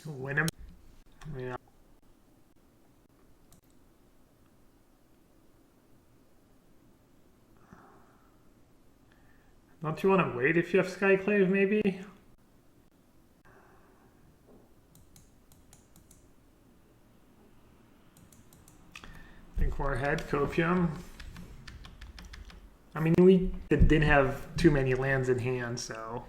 Win him. Yeah. Don't you want to wait if you have Skyclave, maybe? I think we're ahead, Copium. I mean, we didn't have too many lands in hand, so...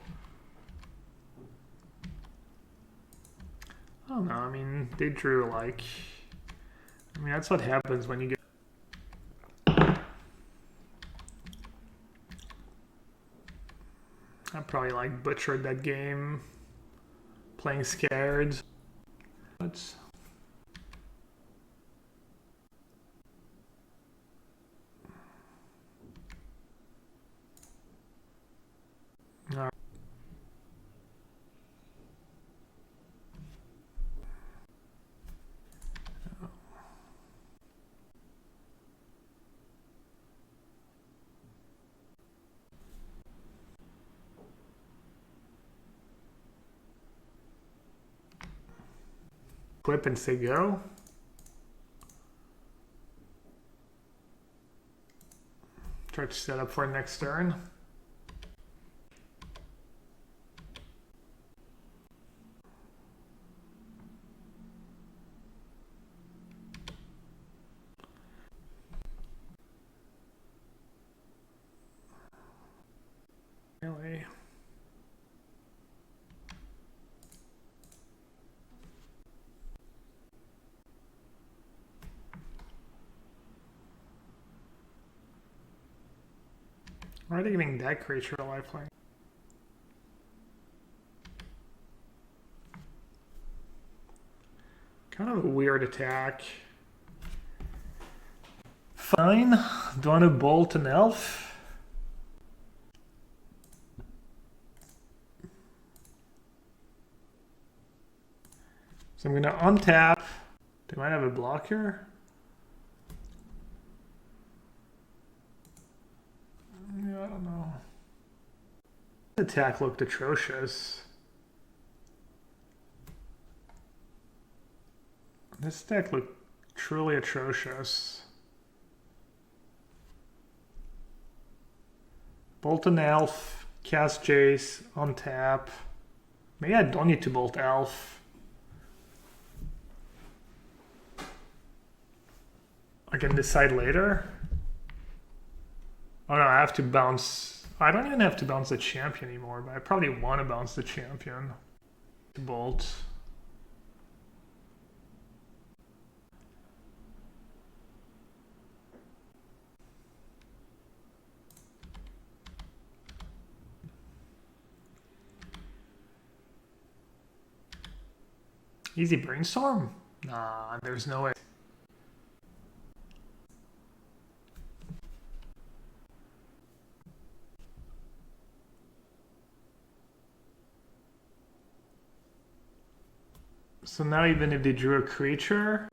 don't know. I mean, they drew like. I mean, that's what happens when you get. I probably like butchered that game. Playing scared. Let's. All right. Clip and say go. Try to set up for next turn. Really? Why are they giving that creature a lifeline? Kind of a weird attack. Fine. Do you want to bolt an elf? So I'm going to untap. They might have a blocker. Yeah, I don't know. This attack looked atrocious. This deck looked truly atrocious. Bolt an elf, cast Jace, untap. Maybe I don't need to bolt elf. I can decide later. Oh no, I have to bounce. I don't even have to bounce the champion anymore, but I probably want to bounce the champion. Bolt. Easy brainstorm? Nah, there's no way. So now even if they drew a creature,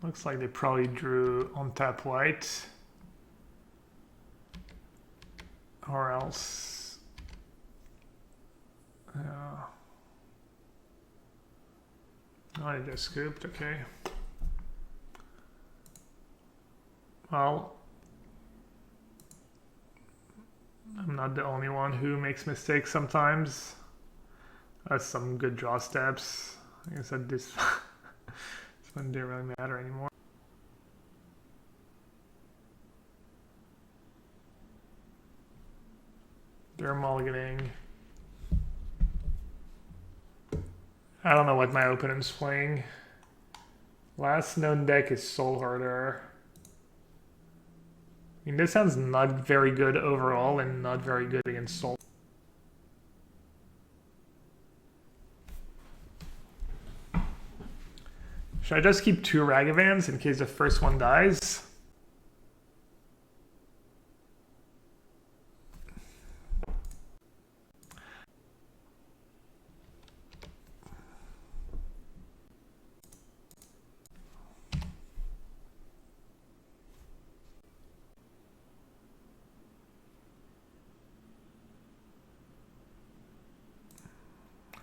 looks like they probably drew on tap white, or else, oh, they just scooped, okay. Well, I'm not the only one who makes mistakes sometimes. That's some good draw steps. Like I said, this one didn't really matter anymore. They're mulliganing. I don't know what my opponent's playing. Last known deck is Soul Herder. I mean, this sounds not very good overall and not very good against Soul. Should I just keep 2 Ragavans in case the first one dies?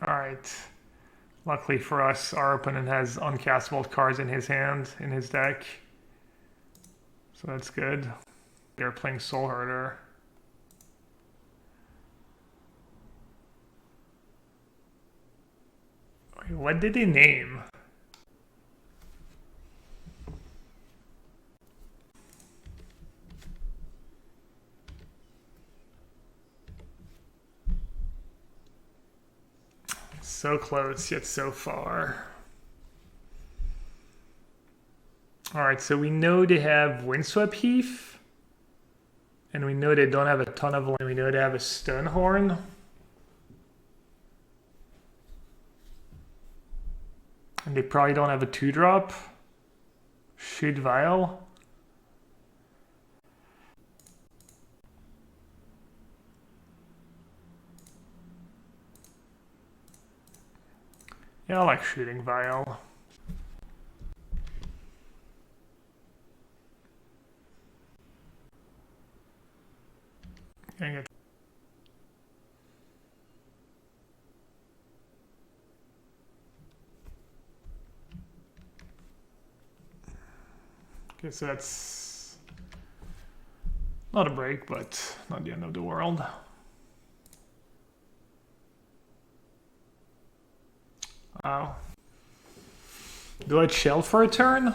Alright. Luckily for us, our opponent has uncastable cards in his hand, in his deck. So that's good. They're playing Soul Herder. Wait, what did they name? So close, yet so far. Alright, so we know they have Windswept Heath. And we know they don't have a ton of land. We know they have a Stonehorn. And they probably don't have a 2-drop. Shoot Vial. Yeah, I like shooting Vial. Okay, so that's not a break, but not the end of the world. Wow. Do I chill for a turn?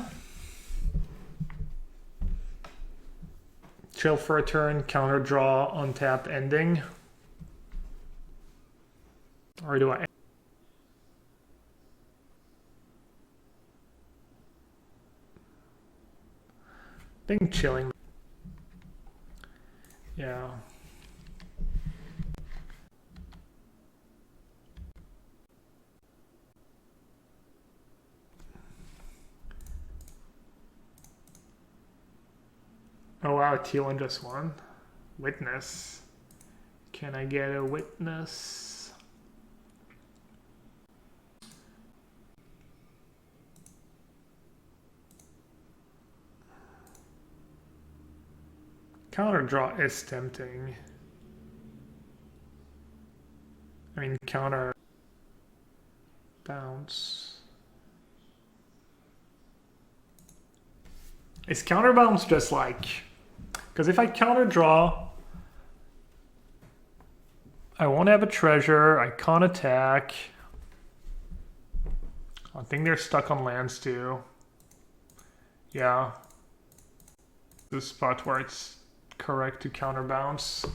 Chill for a turn, counter draw, untap, ending. Or do I? I think chilling. Yeah. Oh wow, T1 just won. Witness. Can I get a witness? Counter draw is tempting. I mean, counter bounce. Is counter bounce just like... Because if I counter draw, I won't have a treasure, I can't attack. I think they're stuck on lands too. Yeah. The spot where it's correct to counter bounce.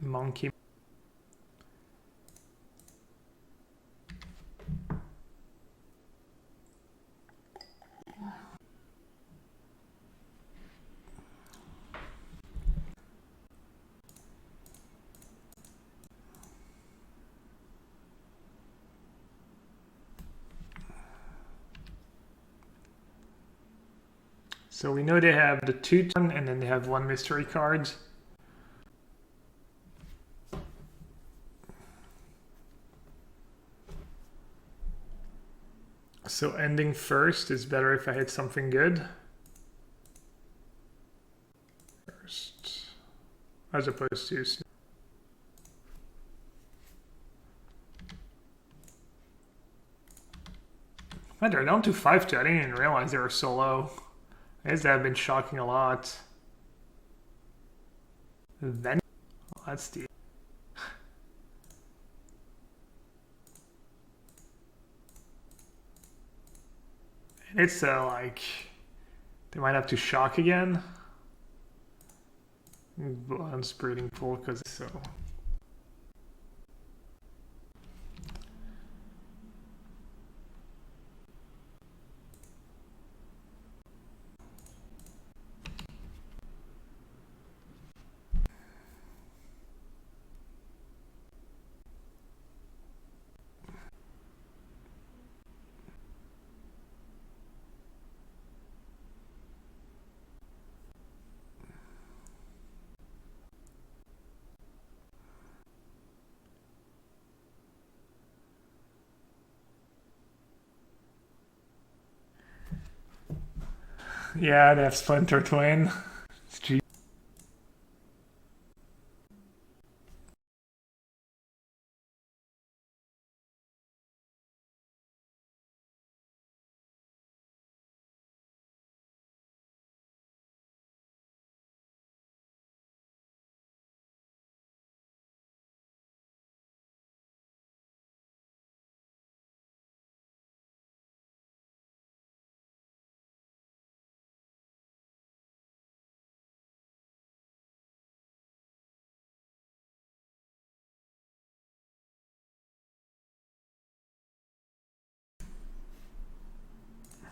Monkey. So we know they have the 2-turn and then they have 1 mystery card. So ending first is better if I hit something good. First. As opposed to... Man, they're down to 5-2. I didn't even realize they were so low. I guess that have been shocking a lot. Then... Oh, that's the... And it's like... They might have to shock again. Balance breeding pool because so... Yeah, they have Splinter Twin.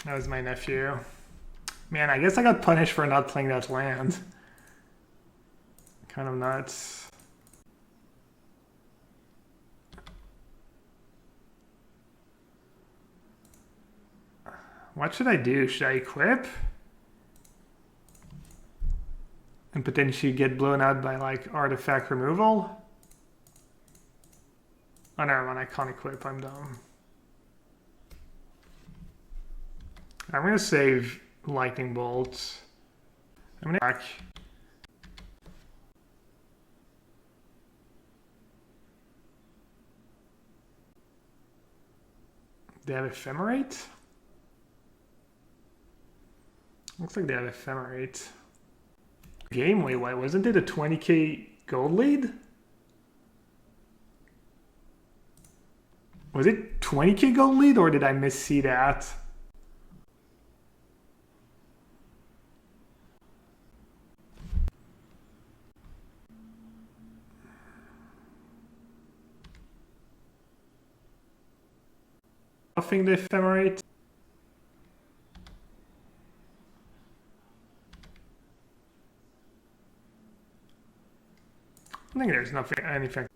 That was my nephew. Man, I guess I got punished for not playing that land. Kind of nuts. What should I do? Should I equip? And potentially get blown out by like artifact removal? Oh, never mind, I can't equip, I'm dumb. I'm gonna save lightning bolts. I'm gonna back. They have ephemerate? Looks like they have ephemerate. Game, wait, why wasn't it a 20k gold lead? Was it 20k gold lead or did I missee that? Buffing the ephemerate. I think there's nothing, anything.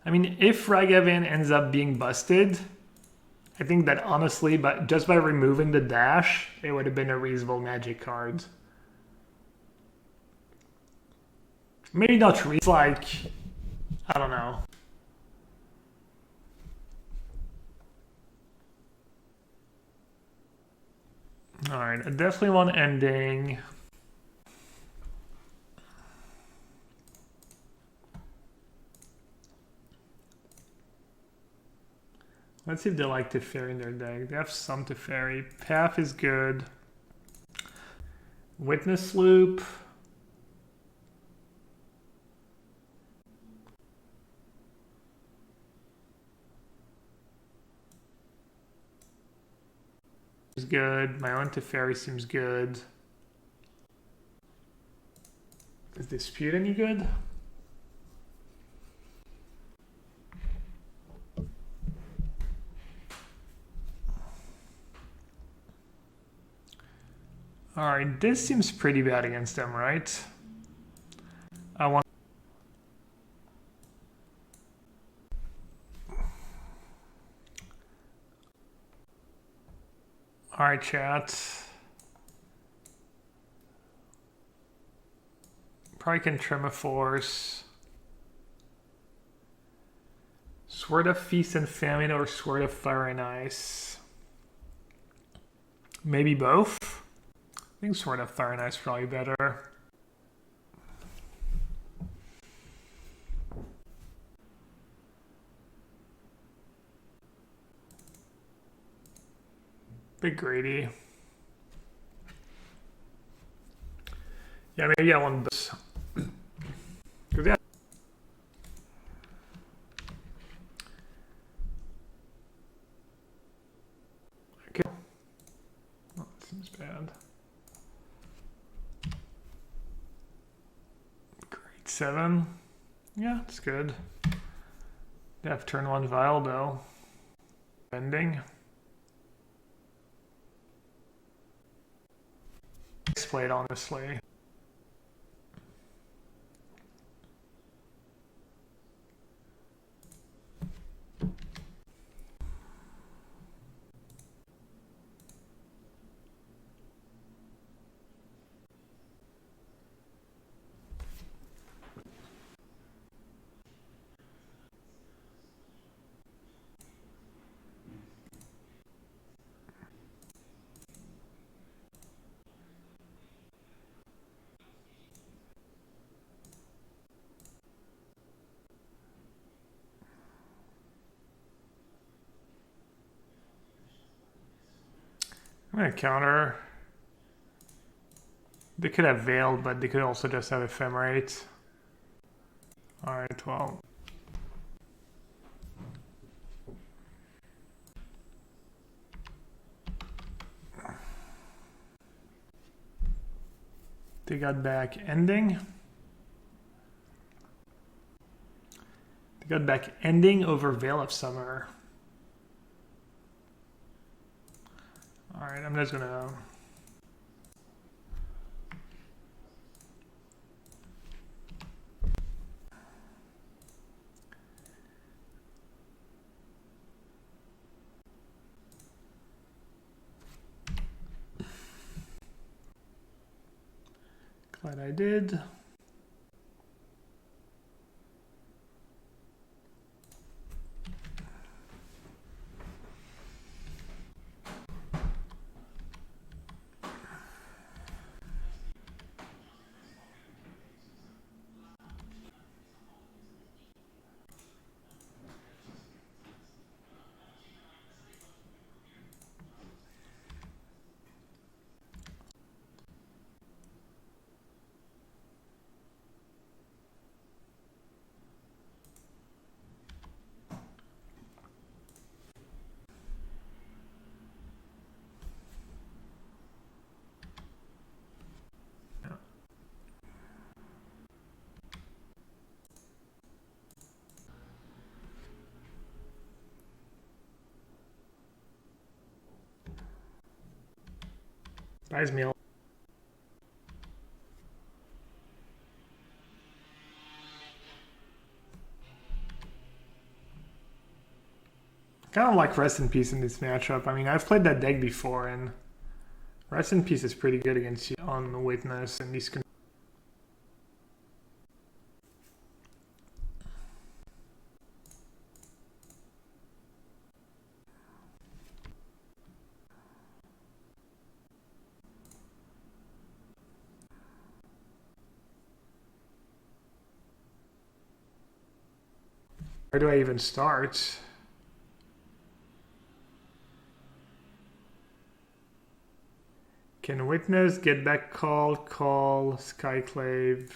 I mean, if Ravagan ends up being busted, I think that honestly, but just by removing the dash, it would have been a reasonable magic card. Maybe not it's like, I don't know. Alright, I definitely want ending. Let's see if they like Teferi in their deck. They have some Teferi. Path is good. Witness Loop. Is good. My own Teferi seems good. Is Dispute any good? Alright, this seems pretty bad against them, right? I want... Alright, chat. Probably can trim a force. Sword of Feast and Famine or Sword of Fire and Ice? Maybe both? I think Sword of Fire and Ice is probably better. Bit greedy. Yeah, maybe I want this. Yeah. Okay. Oh, that seems bad. Grade 7. Yeah, it's good. They have turn 1 Vial though. Bending. Nice played, honestly. I'm gonna counter. They could have Veiled, but they could also just have Ephemerate. Alright, well. They got back Ending. They got back Ending over Veil of Summer. Alright, I'm just gonna... Glad I did. Buys me a... kind of like Rest in Peace in this matchup. I mean, I've played that deck before, and Rest in Peace is pretty good against you on Witness, and these can... Where do I even start? Can Witness, Get Back Call, Skyclave.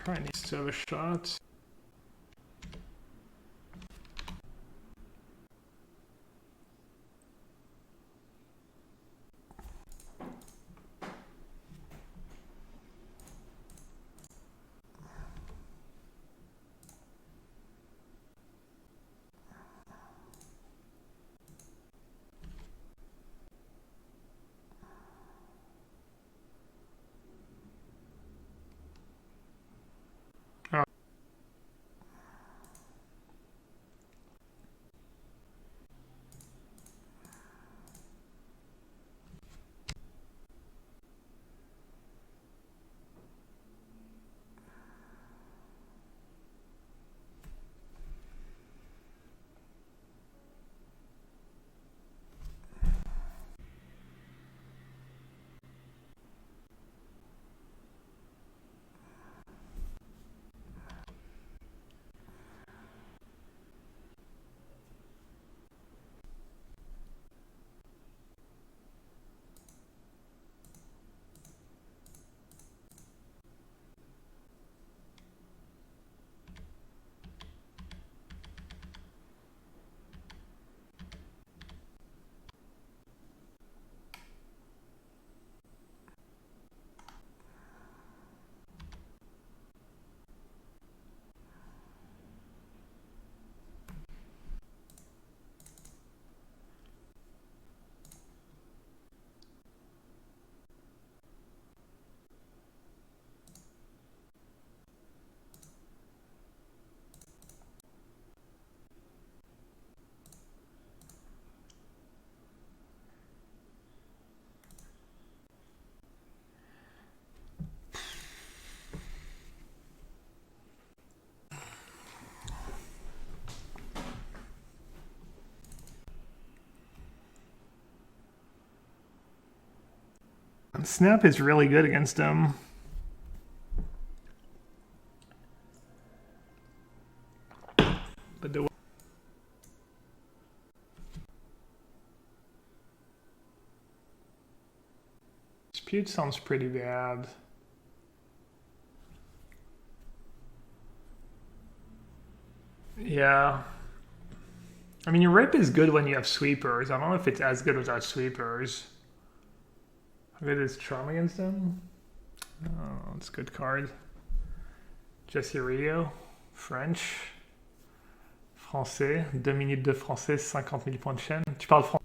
Probably needs to have a shot. Snap is really good against him. But the dispute sounds pretty bad. Yeah. I mean, your rip is good when you have sweepers. I don't know if it's as good without sweepers. How good is Charm against them? Oh, that's a good card. Jesse Rio, French. Français, 2 minutes de français, 50 000 points de chaîne. Tu parles français?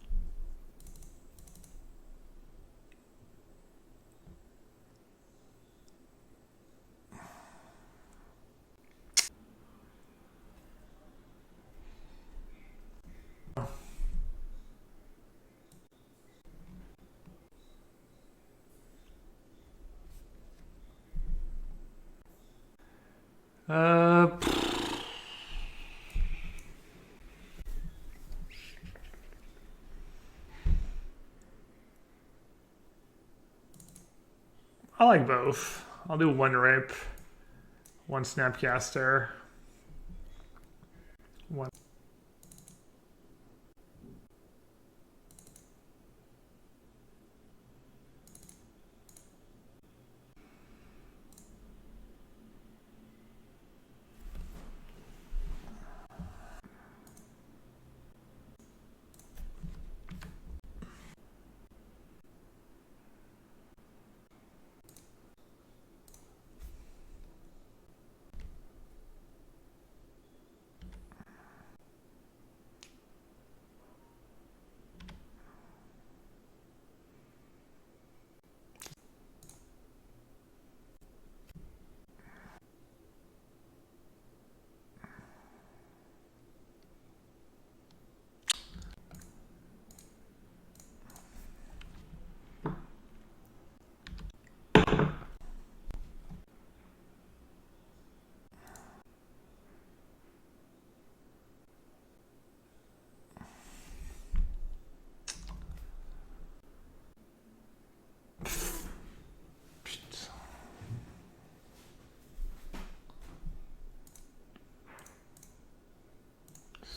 I like both. I'll do one rip, one snapcaster, one.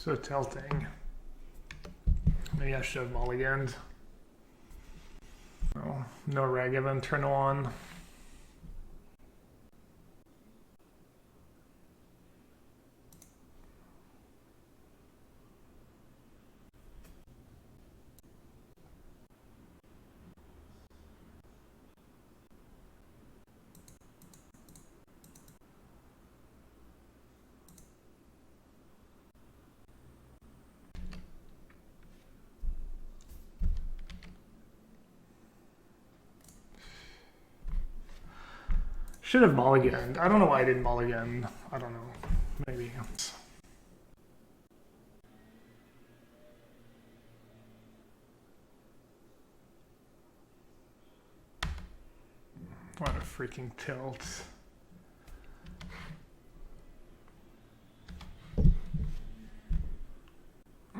So tilting. Maybe I should have mulliganed. No, no Ravagan turn on. Should have mulliganed. I don't know why I didn't mulligan. I don't know. Maybe. What a freaking tilt.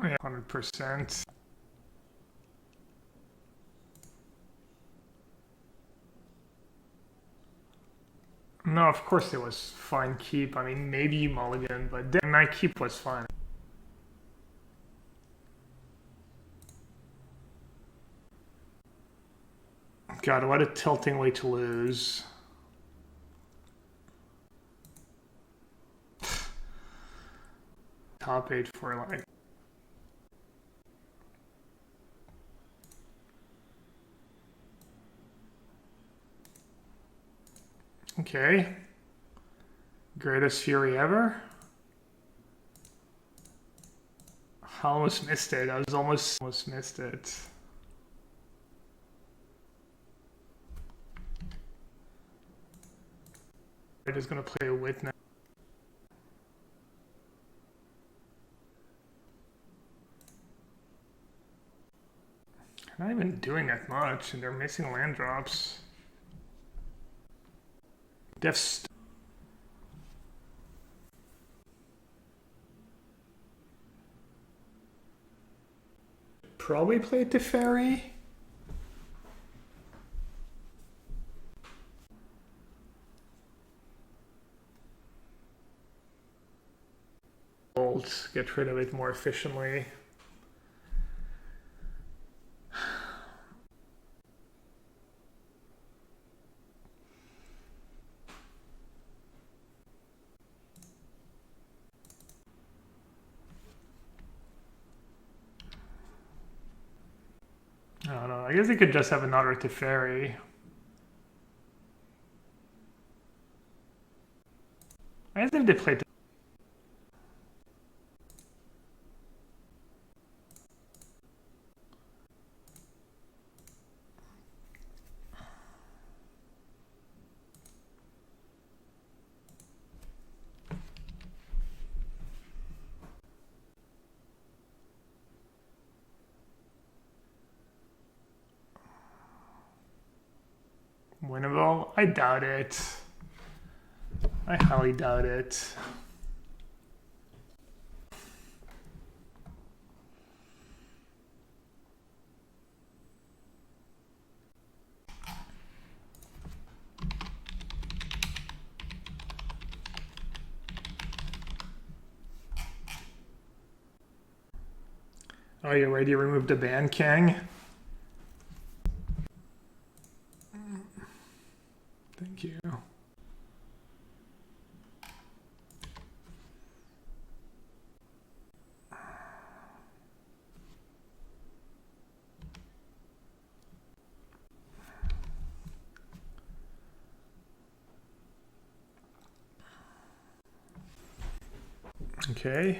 Yeah, 100%. No, of course it was fine keep. I mean, maybe you mulligan, but then my keep was fine. God, what a tilting way to lose. Top 8 for like... Okay. Greatest Fury ever. I almost missed it. I was almost missed it. I'm just gonna play a wit now. Not even doing that much, and they're missing land drops. Dev's probably played Teferi. bolt, get rid of it more efficiently. I don't know. I guess he could just have another Teferi. I guess if they played. Winnable? I doubt it. I highly doubt it. Oh, you're ready to remove the ban, King? Thank you. Okay.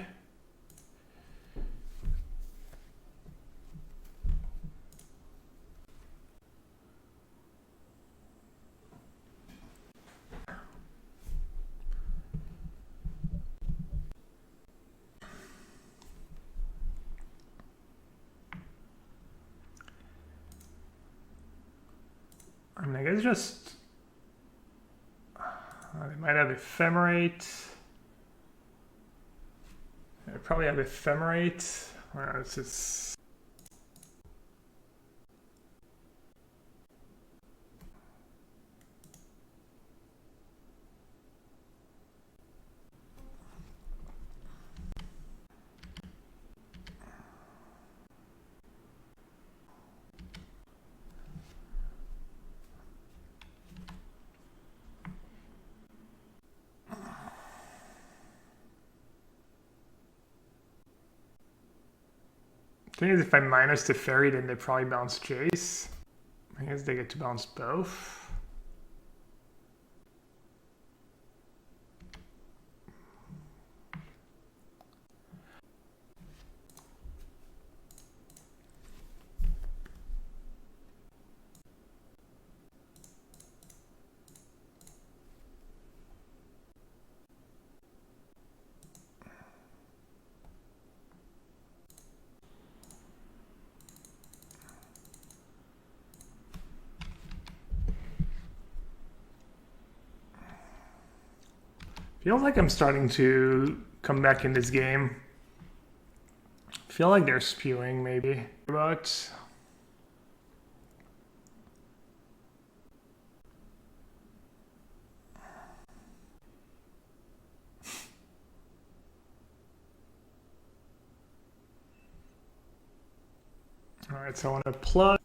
I mean, I guess just they might have ephemerate. They probably have ephemerate. Well, it's just. The thing is, if I minus the fairy, then they probably bounce Jace. I guess they get to bounce both. Feels like I'm starting to come back in this game. Feel like they're spewing maybe, but all right. So I want to plug.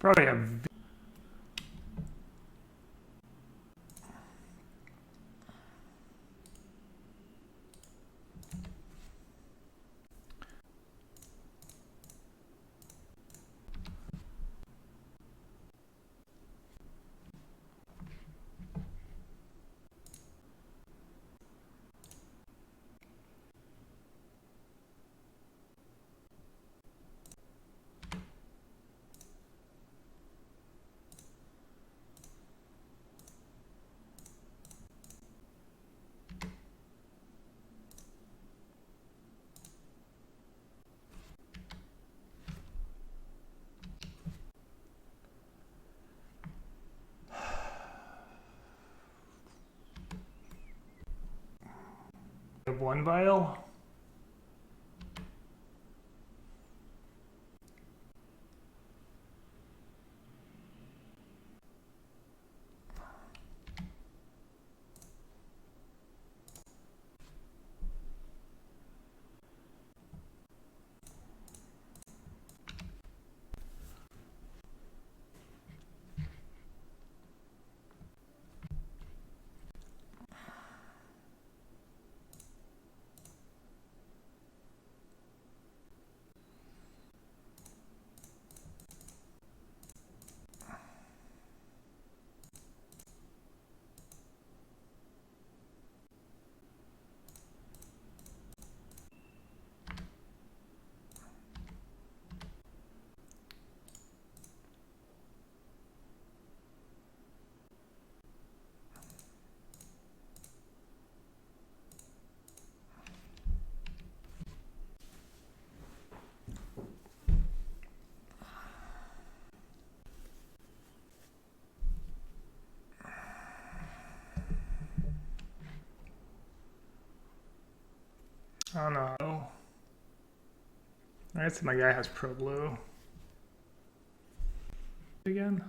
Probably have. one vial. Oh no. Alright, so my guy has Pro Blue. Again?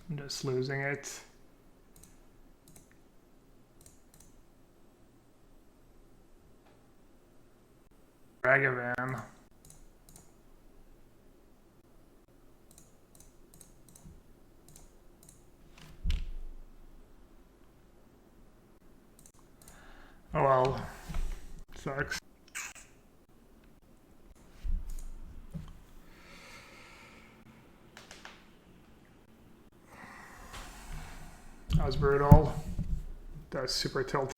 I'm just losing it. Ravagan. Oh well. Sucks. That was brutal. That was super tilted.